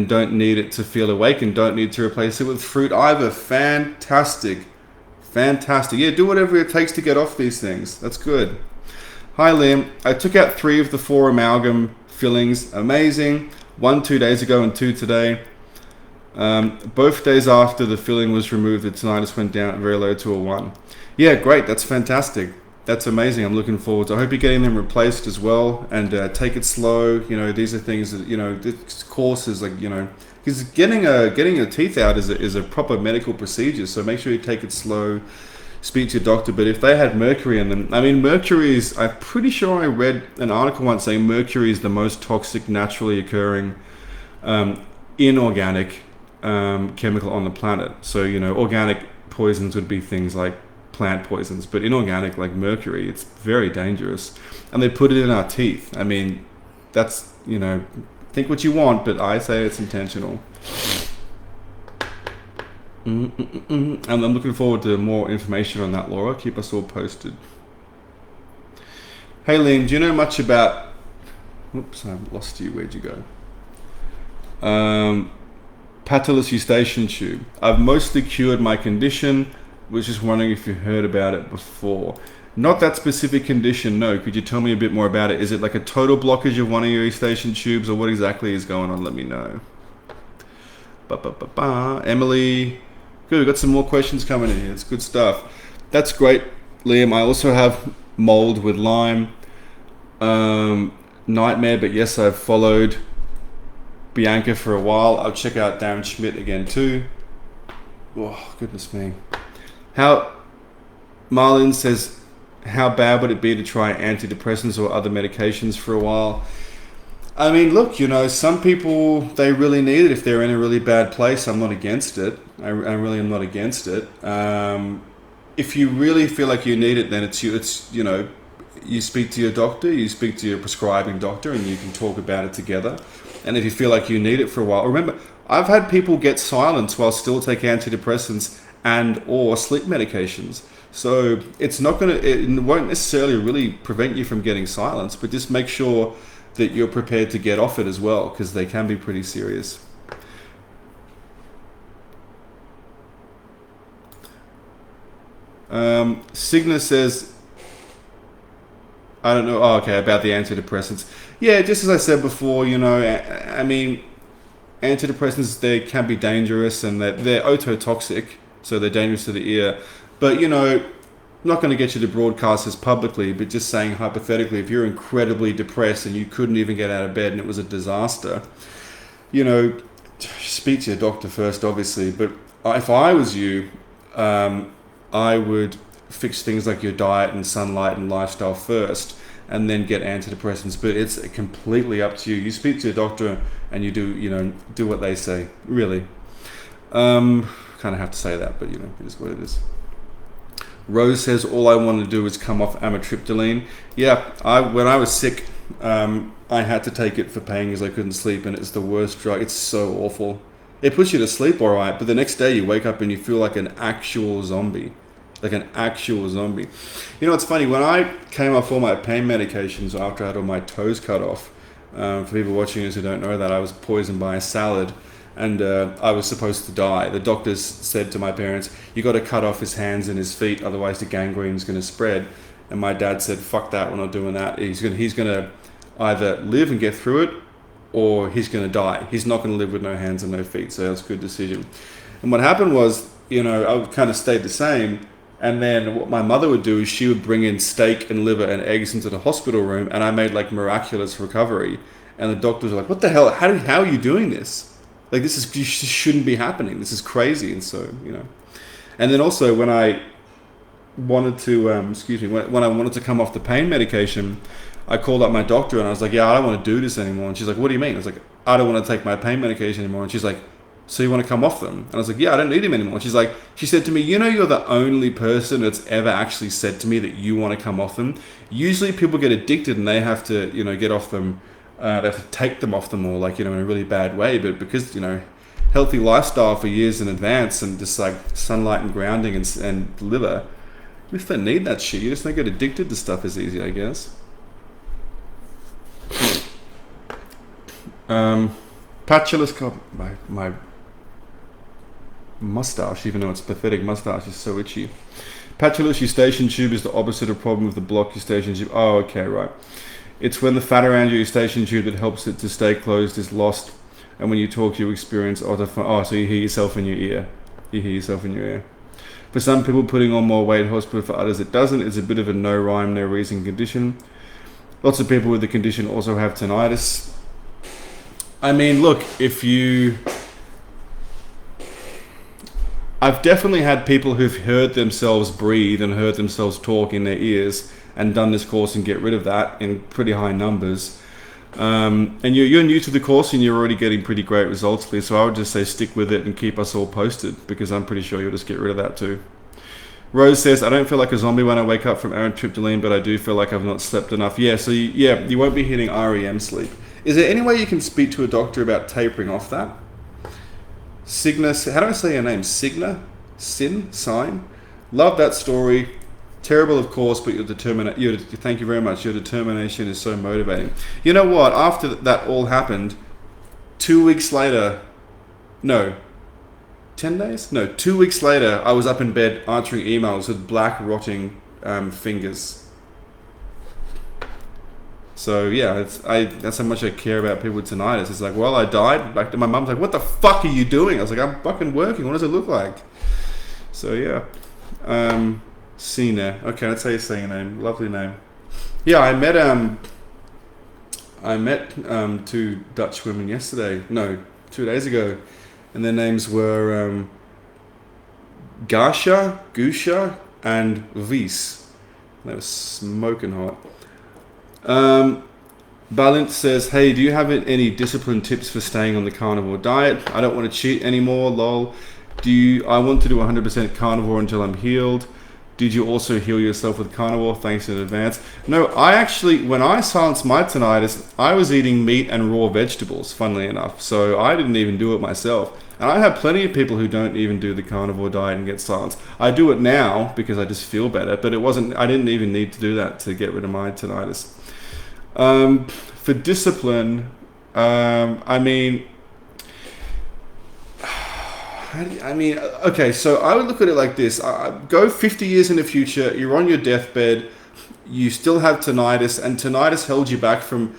don't need it to feel awake and don't need to replace it with fruit either. Fantastic. Yeah, do whatever it takes to get off these things. That's good. Hi Liam, I took out 3 of the 4 amalgam fillings. Amazing. 1 2 days ago and 2 today. Both days after the filling was removed, the tinnitus went down very low to a 1. Yeah, great. That's fantastic. That's amazing. I'm looking forward to. I hope you're getting them replaced as well, and take it slow. You know, these are things that, you know, this course is like, you know, because getting your teeth out is a proper medical procedure. So make sure you take it slow. Speak to your doctor. But if they had mercury in them, I mean, mercury is. I'm pretty sure I read an article once saying mercury is the most toxic naturally occurring inorganic chemical on the planet. So you know, organic poisons would be things like plant poisons, but inorganic like mercury, it's very dangerous, and they put it in our teeth. I mean, that's, you know, think what you want, but I say it's intentional. And I'm looking forward to more information on that, Laura. Keep us all posted. Hey Liam, do you know much about, oops, I lost you, where'd you go? Patulous eustachian tube. I've mostly cured my condition. Was just wondering if you heard about it before. Not that specific condition, no. Could you tell me a bit more about it? Is it like a total blockage of one of your eustachian tubes, or what exactly is going on? Let me know. Emily. Good, we've got some more questions coming in here. It's good stuff. That's great, Liam. I also have mold with Lyme. Nightmare, but yes, I've followed Bianca for a while. I'll check out Darren Schmidt again too. Oh, goodness me. Marlon says, how bad would it be to try antidepressants or other medications for a while? I mean, look, some people, they really need it if they're in a really bad place. I'm not against it. I really am not against it. If you really feel like you need it, then you speak to your doctor, you speak to your prescribing doctor, and you can talk about it together. And if you feel like you need it for a while, remember, I've had people get silence while still taking antidepressants and or sleep medications. So it won't necessarily really prevent you from getting silence, but just make sure that you're prepared to get off it as well, because they can be pretty serious. Signa says, I don't know. Oh, okay, about the antidepressants. Yeah, just as I said before, I mean, antidepressants, they can be dangerous, and they're ototoxic, so they're dangerous to the ear. But, not going to get you to broadcast this publicly, but just saying hypothetically, if you're incredibly depressed and you couldn't even get out of bed and it was a disaster, speak to your doctor first, obviously. But if I was you, I would fix things like your diet and sunlight and lifestyle first, and then get antidepressants. But it's completely up to you. You speak to your doctor and you do what they say. Really, kind of have to say that, but it is what it is. Rose says, all I want to do is come off amitriptyline. Yeah, when I was sick, I had to take it for pain because I couldn't sleep, and it's the worst drug. It's so awful. It puts you to sleep all right, but the next day you wake up and you feel like an actual zombie. Like an actual zombie. It's funny, when I came off all my pain medications after I had all my toes cut off, for people watching this who don't know that, I was poisoned by a salad, and I was supposed to die. The doctors said to my parents, you got to cut off his hands and his feet, otherwise the gangrene's going to spread. And my dad said, fuck that, we're not doing that. He's going to either live and get through it, or he's going to die. He's not going to live with no hands and no feet. So that's a good decision. And what happened was, I kind of stayed the same. And then what my mother would do is she would bring in steak and liver and eggs into the hospital room, and I made like miraculous recovery. And the doctors were like, what the hell? How are you doing this? Like, this shouldn't be happening. This is crazy. And so, and then also when I wanted to, when I wanted to come off the pain medication, I called up my doctor and I was like, yeah, I don't want to do this anymore. And she's like, what do you mean? I was like, I don't want to take my pain medication anymore. And she's like, so you want to come off them? And I was like, yeah, I don't need them anymore. She said to me, you're the only person that's ever actually said to me that you want to come off them. Usually people get addicted and they have to, get off them. They have to take them off them, or like, in a really bad way. But because, healthy lifestyle for years in advance, and just like sunlight and grounding and liver, you just don't need that shit. You just don't get addicted to stuff as easy, I guess. Patulous, my mustache, even though it's pathetic mustache, is so itchy. Patulous eustachian tube is the opposite of problem with the blocked eustachian tube. Oh, okay, right. It's when the fat around your eustachian tube that helps it to stay closed is lost, and when you talk, you experience so you hear yourself in your ear. You hear yourself in your ear. For some people, putting on more weight hospital, for others it doesn't. It's a bit of a no rhyme, no reason condition. Lots of people with the condition also have tinnitus. I mean, look, I've definitely had people who've heard themselves breathe and heard themselves talk in their ears and done this course and get rid of that in pretty high numbers. And you're new to the course and you're already getting pretty great results, Lee. So I would just say stick with it and keep us all posted, because I'm pretty sure you'll just get rid of that too. Rose says, I don't feel like a zombie when I wake up from amitriptyline, but I do feel like I've not slept enough. Yeah, so you won't be hitting REM sleep. Is there any way you can speak to a doctor about tapering off that? Signa, how do I say your name? Signa? Sign? Love that story. Terrible, of course, but thank you very much. Your determination is so motivating. You know what? After that all happened, 2 weeks later, 10 days? No, 2 weeks later, I was up in bed answering emails with black rotting fingers. So yeah, that's how much I care about people with tinnitus. It's like, well, I died. Back to my mum's like, what the fuck are you doing? I was like, I'm fucking working. What does it look like? So yeah. Sina. Okay, that's how you say your name. Lovely name. Yeah, I met I met two Dutch women yesterday. No, 2 days ago, and their names were Gusha, and Vies. They were smoking hot. Balint says, hey, do you have any discipline tips for staying on the carnivore diet? I don't want to cheat anymore, lol. I want to do 100% carnivore until I'm healed. Did you also heal yourself with carnivore? Thanks in advance. No, I actually, when I silenced my tinnitus, I was eating meat and raw vegetables, funnily enough. So I didn't even do it myself. And I have plenty of people who don't even do the carnivore diet and get silenced. I do it now because I just feel better, but I didn't even need to do that to get rid of my tinnitus. For discipline, okay, so I would look at it like this. Go 50 years in the future, you're on your deathbed, you still have tinnitus, and tinnitus held you back from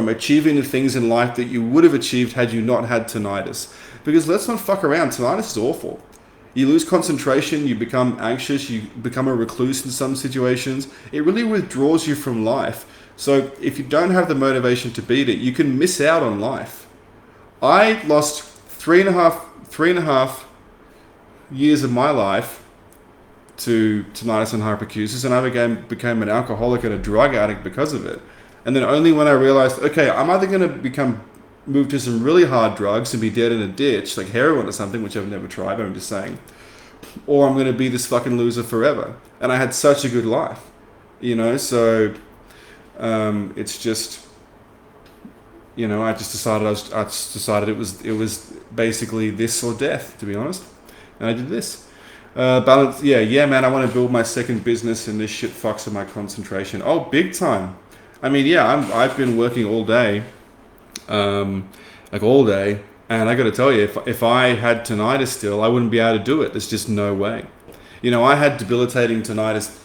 achieving the things in life that you would have achieved had you not had tinnitus. Because let's not fuck around, tinnitus is awful. You lose concentration, you become anxious, you become a recluse in some situations. It really withdraws you from life. So if you don't have the motivation to beat it, you can miss out on life. I lost three and a half years of my life to tinnitus and hyperacusis, and I became an alcoholic and a drug addict because of it. And then only when I realized, okay, I'm either going to move to some really hard drugs and be dead in a ditch, like heroin or something, which I've never tried, but I'm just saying, or I'm going to be this fucking loser forever. And I had such a good life, so it's just, I just decided it was basically this or death, to be honest. And I did this. Balance, yeah, man, I want to build my second business, and this shit fucks with my concentration. Oh, big time. I mean, yeah, I've been working all day, all day, and I got to tell you, if I had tinnitus still, I wouldn't be able to do it. There's just no way. I had debilitating tinnitus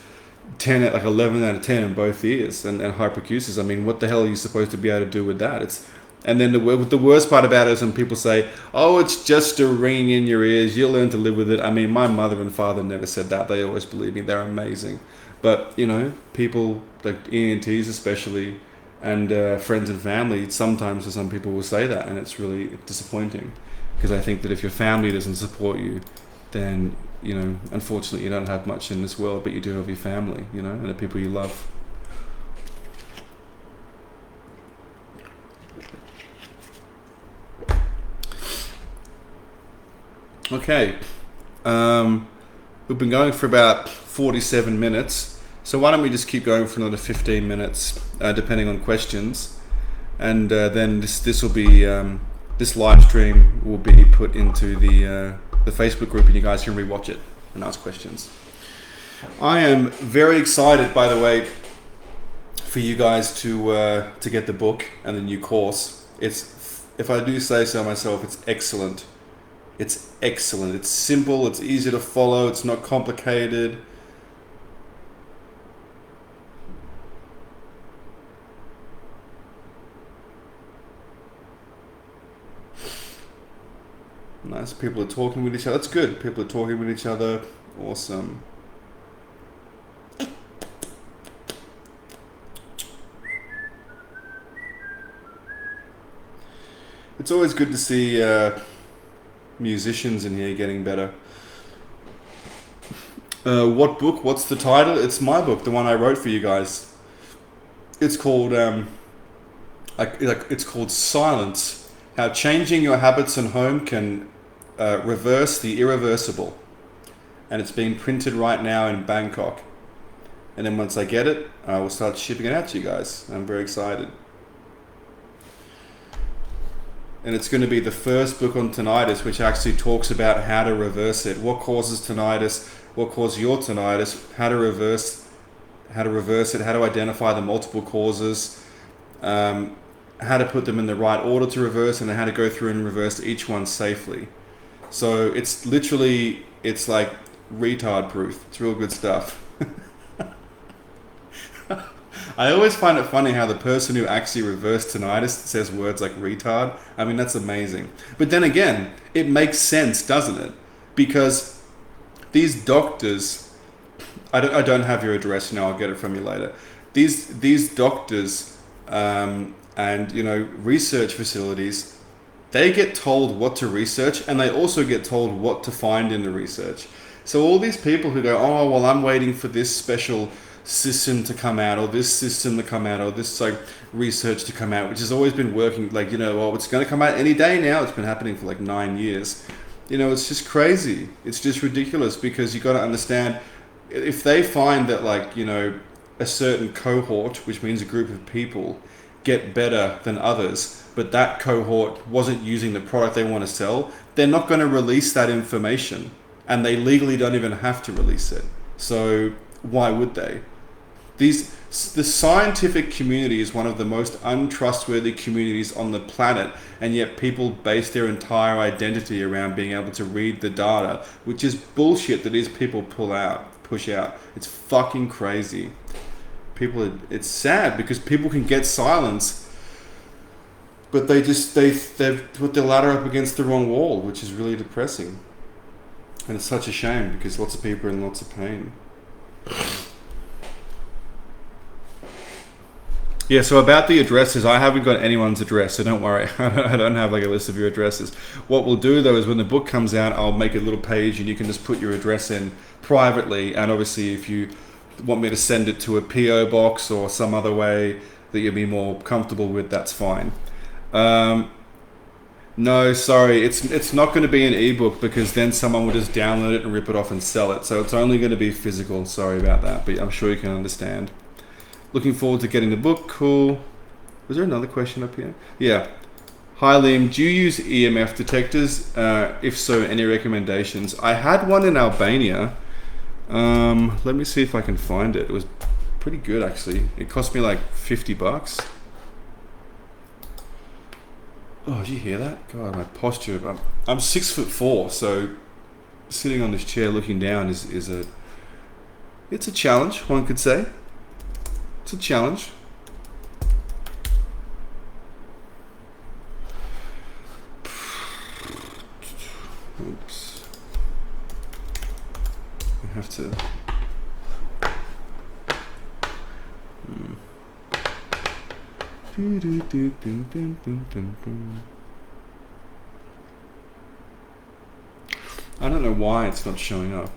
11 out of 10 in both ears, and hyperacusis. I mean, what the hell are you supposed to be able to do with that? And then the worst part about it is when people say, oh, it's just a ring in your ears, you'll learn to live with it. I mean, my mother and father never said that. They always believed me. They're amazing. But, people like ENTs especially, and friends and family, sometimes some people will say that, and it's really disappointing. Because I think that if your family doesn't support you, then, unfortunately you don't have much in this world, but you do have your family, and the people you love. Okay, we've been going for about 47 minutes, so why don't we just keep going for another 15 minutes, depending on questions, and then this will be this live stream will be put into the Facebook group, and you guys can rewatch it and ask questions. I am very excited, by the way, for you guys to get the book and the new course. It's, if I do say so myself, it's excellent. It's excellent. It's simple. It's easy to follow. It's not complicated. Nice. People are talking with each other. That's good. People are talking with each other. Awesome. It's always good to see musicians in here getting better. What book? What's the title? It's my book, the one I wrote for you guys. It's called it's called Silence: How Changing Your Habits and Home Can Reverse the Irreversible. And it's being printed right now in Bangkok. And then once I get it, I will start shipping it out to you guys. I'm very excited. And it's going to be the first book on tinnitus, which actually talks about how to reverse it. What causes tinnitus? What causes your tinnitus? How to reverse it? How to identify the multiple causes? How to put them in the right order to reverse, and how to go through and reverse each one safely. So it's literally, it's like retard proof. It's real good stuff. I always find it funny how the person who actually reversed tinnitus says words like retard. I mean, that's amazing. But then again, it makes sense, doesn't it? Because these doctors, I don't have your address now, I'll get it from you later. These doctors And research facilities, they get told what to research, and they also get told what to find in the research. So all these people who go, oh well, I'm waiting for this special system to come out, or this system to come out, or this like research to come out, which has always been working, like, well, it's going to come out any day now. It's been happening for like 9 years. It's just crazy. It's just ridiculous, because you got to understand, if they find that, like, a certain cohort, which means a group of people, get better than others, but that cohort wasn't using the product they want to sell, they're not going to release that information, and they legally don't even have to release it. So why would they? The scientific community is one of the most untrustworthy communities on the planet, and yet people base their entire identity around being able to read the data, which is bullshit that these people push out. It's fucking crazy. It's sad, because people can get silence, but they've put their ladder up against the wrong wall, which is really depressing. And it's such a shame, because lots of people are in lots of pain. Yeah, so about the addresses, I haven't got anyone's address, so don't worry. I don't have like a list of your addresses. What we'll do though is, when the book comes out, I'll make a little page and you can just put your address in privately. And obviously, if you want me to send it to a PO box or some other way that you'll be more comfortable with, that's fine. No, sorry, it's not going to be an ebook, because then someone will just download it and rip it off and sell it. So it's only going to be physical. Sorry about that, but I'm sure you can understand. Looking forward to getting the book. Cool. Was there another question up here? Yeah. Hi Liam, do you use EMF detectors? If so, any recommendations? I had one in Albania. Let me see if I can find it. It was pretty good, actually. It cost me like $50. Oh, did you hear that? God, my posture. I'm 6'4", so sitting on this chair looking down is it's a challenge, one could say. It's a challenge. Oops. I have to. I don't know why it's not showing up.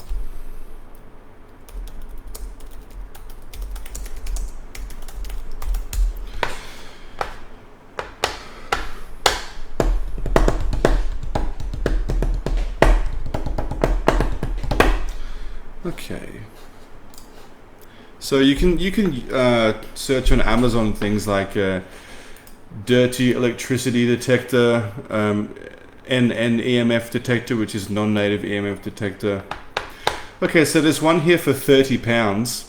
Okay. So you can search on Amazon things like dirty electricity detector, an EMF detector, which is non-native EMF detector. Okay, so there's one here for £30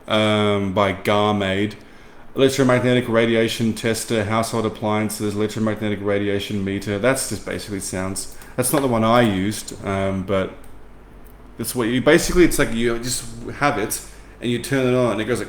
by Garmade. Electromagnetic radiation tester, household appliances, electromagnetic radiation meter. That's just basically sounds. That's not the one I used, but it's what you basically. It's like you just have it. And you turn it on, and it goes like,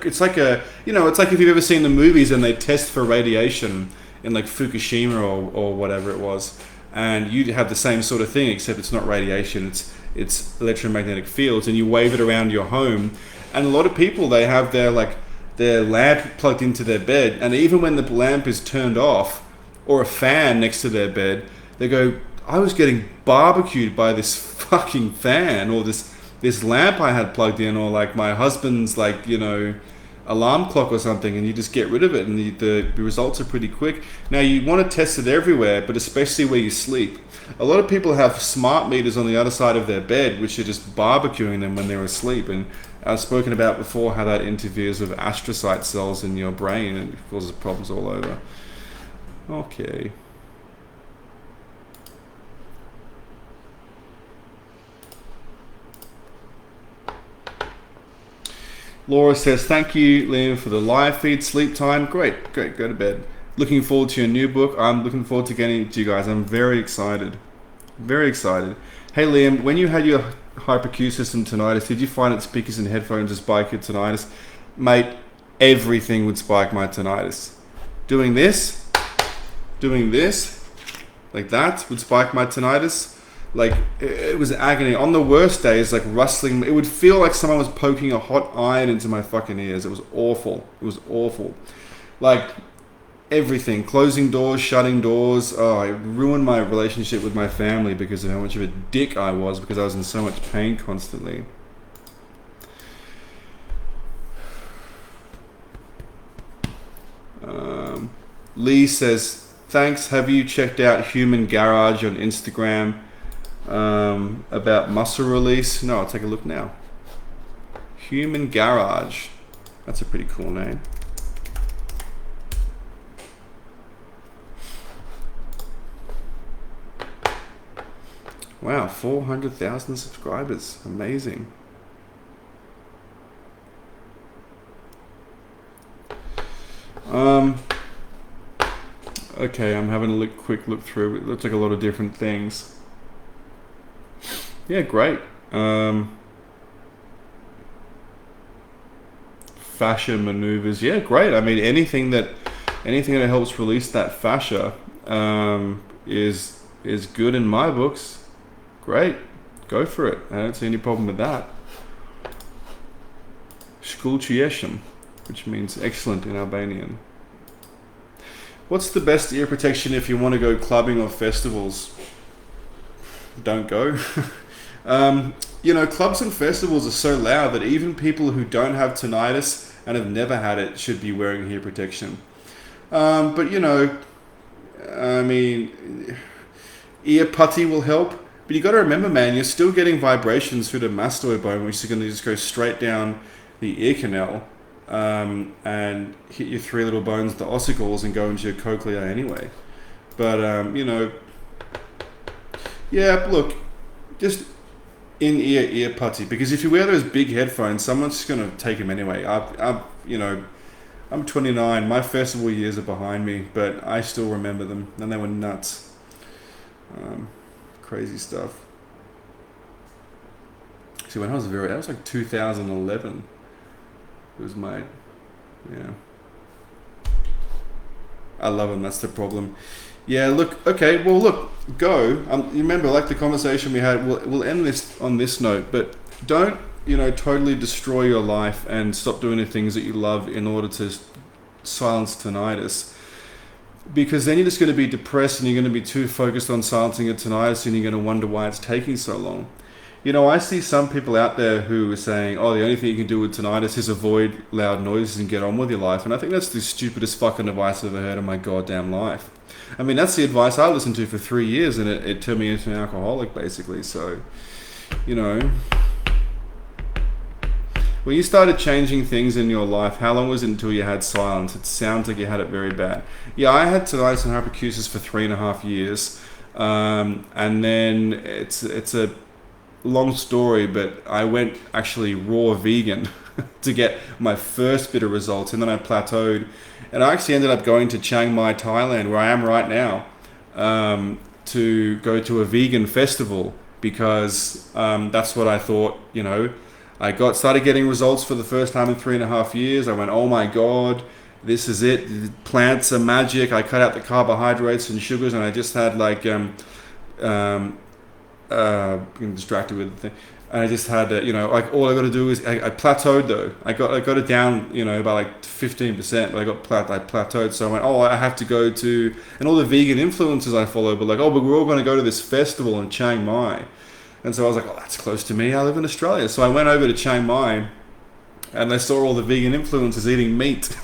it's like if you've ever seen the movies and they test for radiation in like Fukushima or whatever it was, and you have the same sort of thing, except it's not radiation, it's electromagnetic fields, and you wave it around your home. And a lot of people, they have their lamp plugged into their bed, and even when the lamp is turned off or a fan next to their bed, they go, I was getting barbecued by this fucking fan, or this lamp I had plugged in, or like my husband's alarm clock or something, and you just get rid of it, and the results are pretty quick. Now you want to test it everywhere, but especially where you sleep. A lot of people have smart meters on the other side of their bed, which are just barbecuing them when they're asleep, and I've spoken about before how that interferes with astrocyte cells in your brain and causes problems all over. Okay. Laura says, thank you, Liam, for the live feed. Sleep time. Great. Go to bed. Looking forward to your new book. I'm looking forward to getting it to you guys. I'm very excited. Very excited. Hey, Liam, when you had your hyperacusis and tinnitus, did you find that speakers and headphones would spike your tinnitus? Mate, everything would spike my tinnitus. Doing this, like that would spike my tinnitus. Like it was agony. On the worst days, like rustling, it would feel like someone was poking a hot iron into my fucking ears. It was awful. It was awful. Like everything, closing doors, shutting doors. Oh, it ruined my relationship with my family because of how much of a dick I was, because I was in so much pain constantly. Lee says, thanks. Have you checked out Human Garage on Instagram about muscle release? No, I'll take a look now. Human Garage. That's a pretty cool name. Wow, 400,000 subscribers. Amazing. Okay, I'm having a quick look through. It looks like a lot of different things. Yeah, great. Fascia maneuvers. Yeah, great. I mean, anything that helps release that fascia is good in my books. Great. Go for it. I don't see any problem with that. Skulciesham, which means excellent in Albanian. What's the best ear protection if you want to go clubbing or festivals? Don't go. Clubs and festivals are so loud that even people who don't have tinnitus and have never had it should be wearing ear protection. Ear putty will help. But you got to remember, man, you're still getting vibrations through the mastoid bone, which is going to just go straight down the ear canal. And hit your three little bones, the ossicles, and go into your cochlea anyway. But, look, just in-ear putty. Because if you wear those big headphones, someone's just going to take them anyway. I'm 29. My festival years are behind me, but I still remember them, and they were nuts. Crazy stuff. See, when I was that was like 2011. It was my, I love them. That's the problem. Yeah. Look. Okay. Well, look. Go. You remember, like the conversation we had. We'll end this on this note. But don't totally destroy your life and stop doing the things that you love in order to silence tinnitus. Because then you're just going to be depressed and you're going to be too focused on silencing your tinnitus, and you're going to wonder why it's taking so long. I see some people out there who are saying, oh, the only thing you can do with tinnitus is avoid loud noises and get on with your life. And I think that's the stupidest fucking advice I've ever heard in my goddamn life. I mean, that's the advice I listened to for 3 years, and it turned me into an alcoholic, basically. So, when you started changing things in your life, how long was it until you had silence? It sounds like you had it very bad. Yeah, I had tinnitus and hyperacusis for 3.5 years. And then it's a long story, but I went actually raw vegan to get my first bit of results, and then I plateaued, and I actually ended up going to Chiang Mai, Thailand, where I am right now, to go to a vegan festival, because that's what I thought. I started getting results for the first time in 3.5 years. I went, oh my god, this is it. Plants are magic. I cut out the carbohydrates and sugars, and I just had getting distracted with the thing. And I just had all I got to do is I plateaued though. I got it down by like 15%, but I plateaued. So I went, I have to go to, and all the vegan influencers I follow, but but we're all going to go to this festival in Chiang Mai. And so I was like, that's close to me. I live in Australia. So I went over to Chiang Mai, and I saw all the vegan influencers eating meat.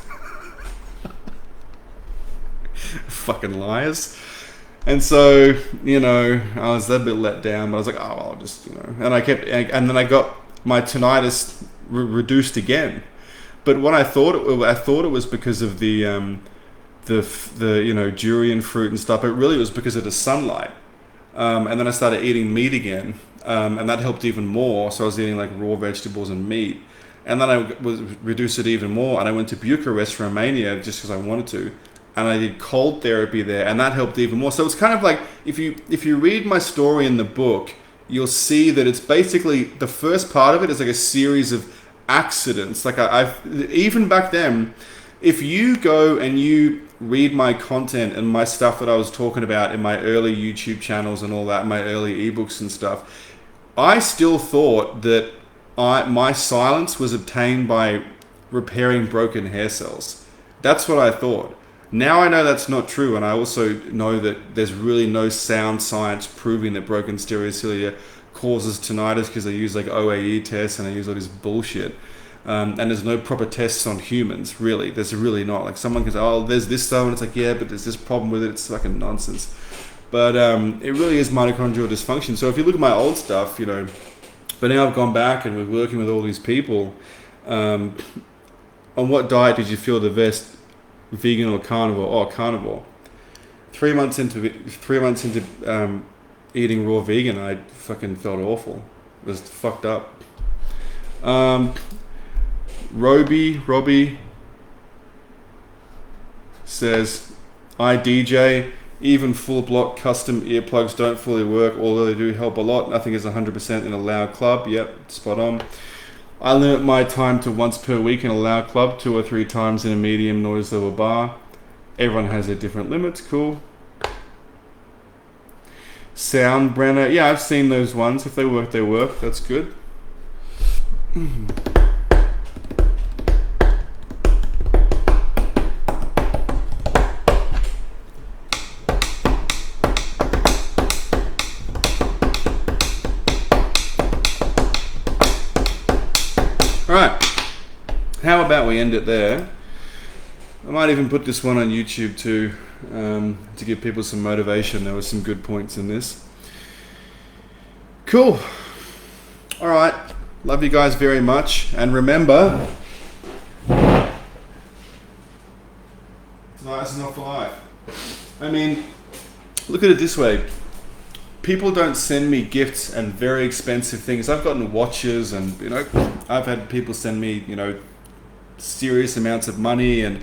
Fucking liars. And so, I was a bit let down, but I was like, I'll just, and and then I got my tinnitus reduced again. But what I thought it was because of the durian fruit and stuff. It really was because of the sunlight. And then I started eating meat again, and that helped even more. So I was eating like raw vegetables and meat. And then I reduced it even more, and I went to Bucharest, Romania, just because I wanted to. And I did cold therapy there, and that helped even more. So it's kind of like, if you read my story in the book, you'll see that it's basically, the first part of it is like a series of accidents. Like I've even back then, if you go and you read my content and my stuff that I was talking about in my early YouTube channels and all that, my early ebooks and stuff, I still thought that my silence was obtained by repairing broken hair cells. That's what I thought. Now I know that's not true, and I also know that there's really no sound science proving that broken stereocilia causes tinnitus, because they use like OAE tests and they use all this bullshit. And there's no proper tests on humans, really. There's really not. Like, someone can say, oh, there's this stuff, and it's like, yeah, but there's this problem with it. It's fucking nonsense. But it really is mitochondrial dysfunction. So if you look at my old stuff, you know, but now I've gone back and we're working with all these people. On what diet did you feel the best, vegan or carnivore? Oh, carnivore. 3 months into eating raw vegan, I fucking felt awful. It was fucked up. Robbie says, I DJ, even full block custom earplugs don't fully work, although they do help a lot. Nothing is 100% in a loud club. Yep, spot on. I limit my time to once per week in a loud club, 2 or 3 times in a medium noise level bar. Everyone has their different limits. Cool. Soundbrenner. Yeah, I've seen those ones. If they work, they work. That's good. Alright, how about we end it there? I might even put this one on YouTube too, to give people some motivation. There were some good points in this. Cool. Alright, love you guys very much. And remember, life is not for life. I mean, look at it this way. People don't send me gifts and very expensive things. I've gotten watches, and you know, I've had people send me, you know, serious amounts of money and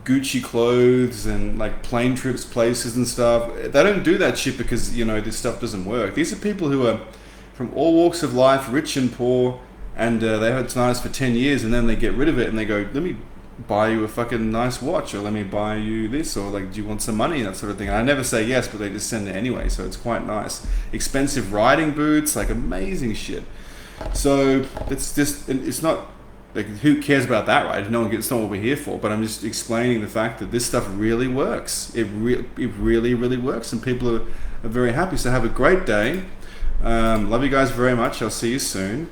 Gucci clothes and like plane trips, places and stuff. They don't do that shit because, you know, this stuff doesn't work. These are people who are from all walks of life, rich and poor, and they had tinnitus for 10 years, and then they get rid of it and they go, let me buy you a fucking nice watch, or let me buy you this, or like, do you want some money, that sort of thing. And I never say yes, but they just send it anyway, so it's quite nice. Expensive riding boots, like amazing shit. So it's just, it's not like, who cares about that, right? No one gets, it's not what we're here for. But I'm just explaining the fact that this stuff really works. It really works, and people are very happy. So have a great day. Love you guys very much. I'll see you soon,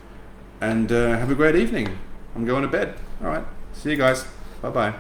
and have a great evening. I'm going to bed. All right, see you guys. Bye-bye.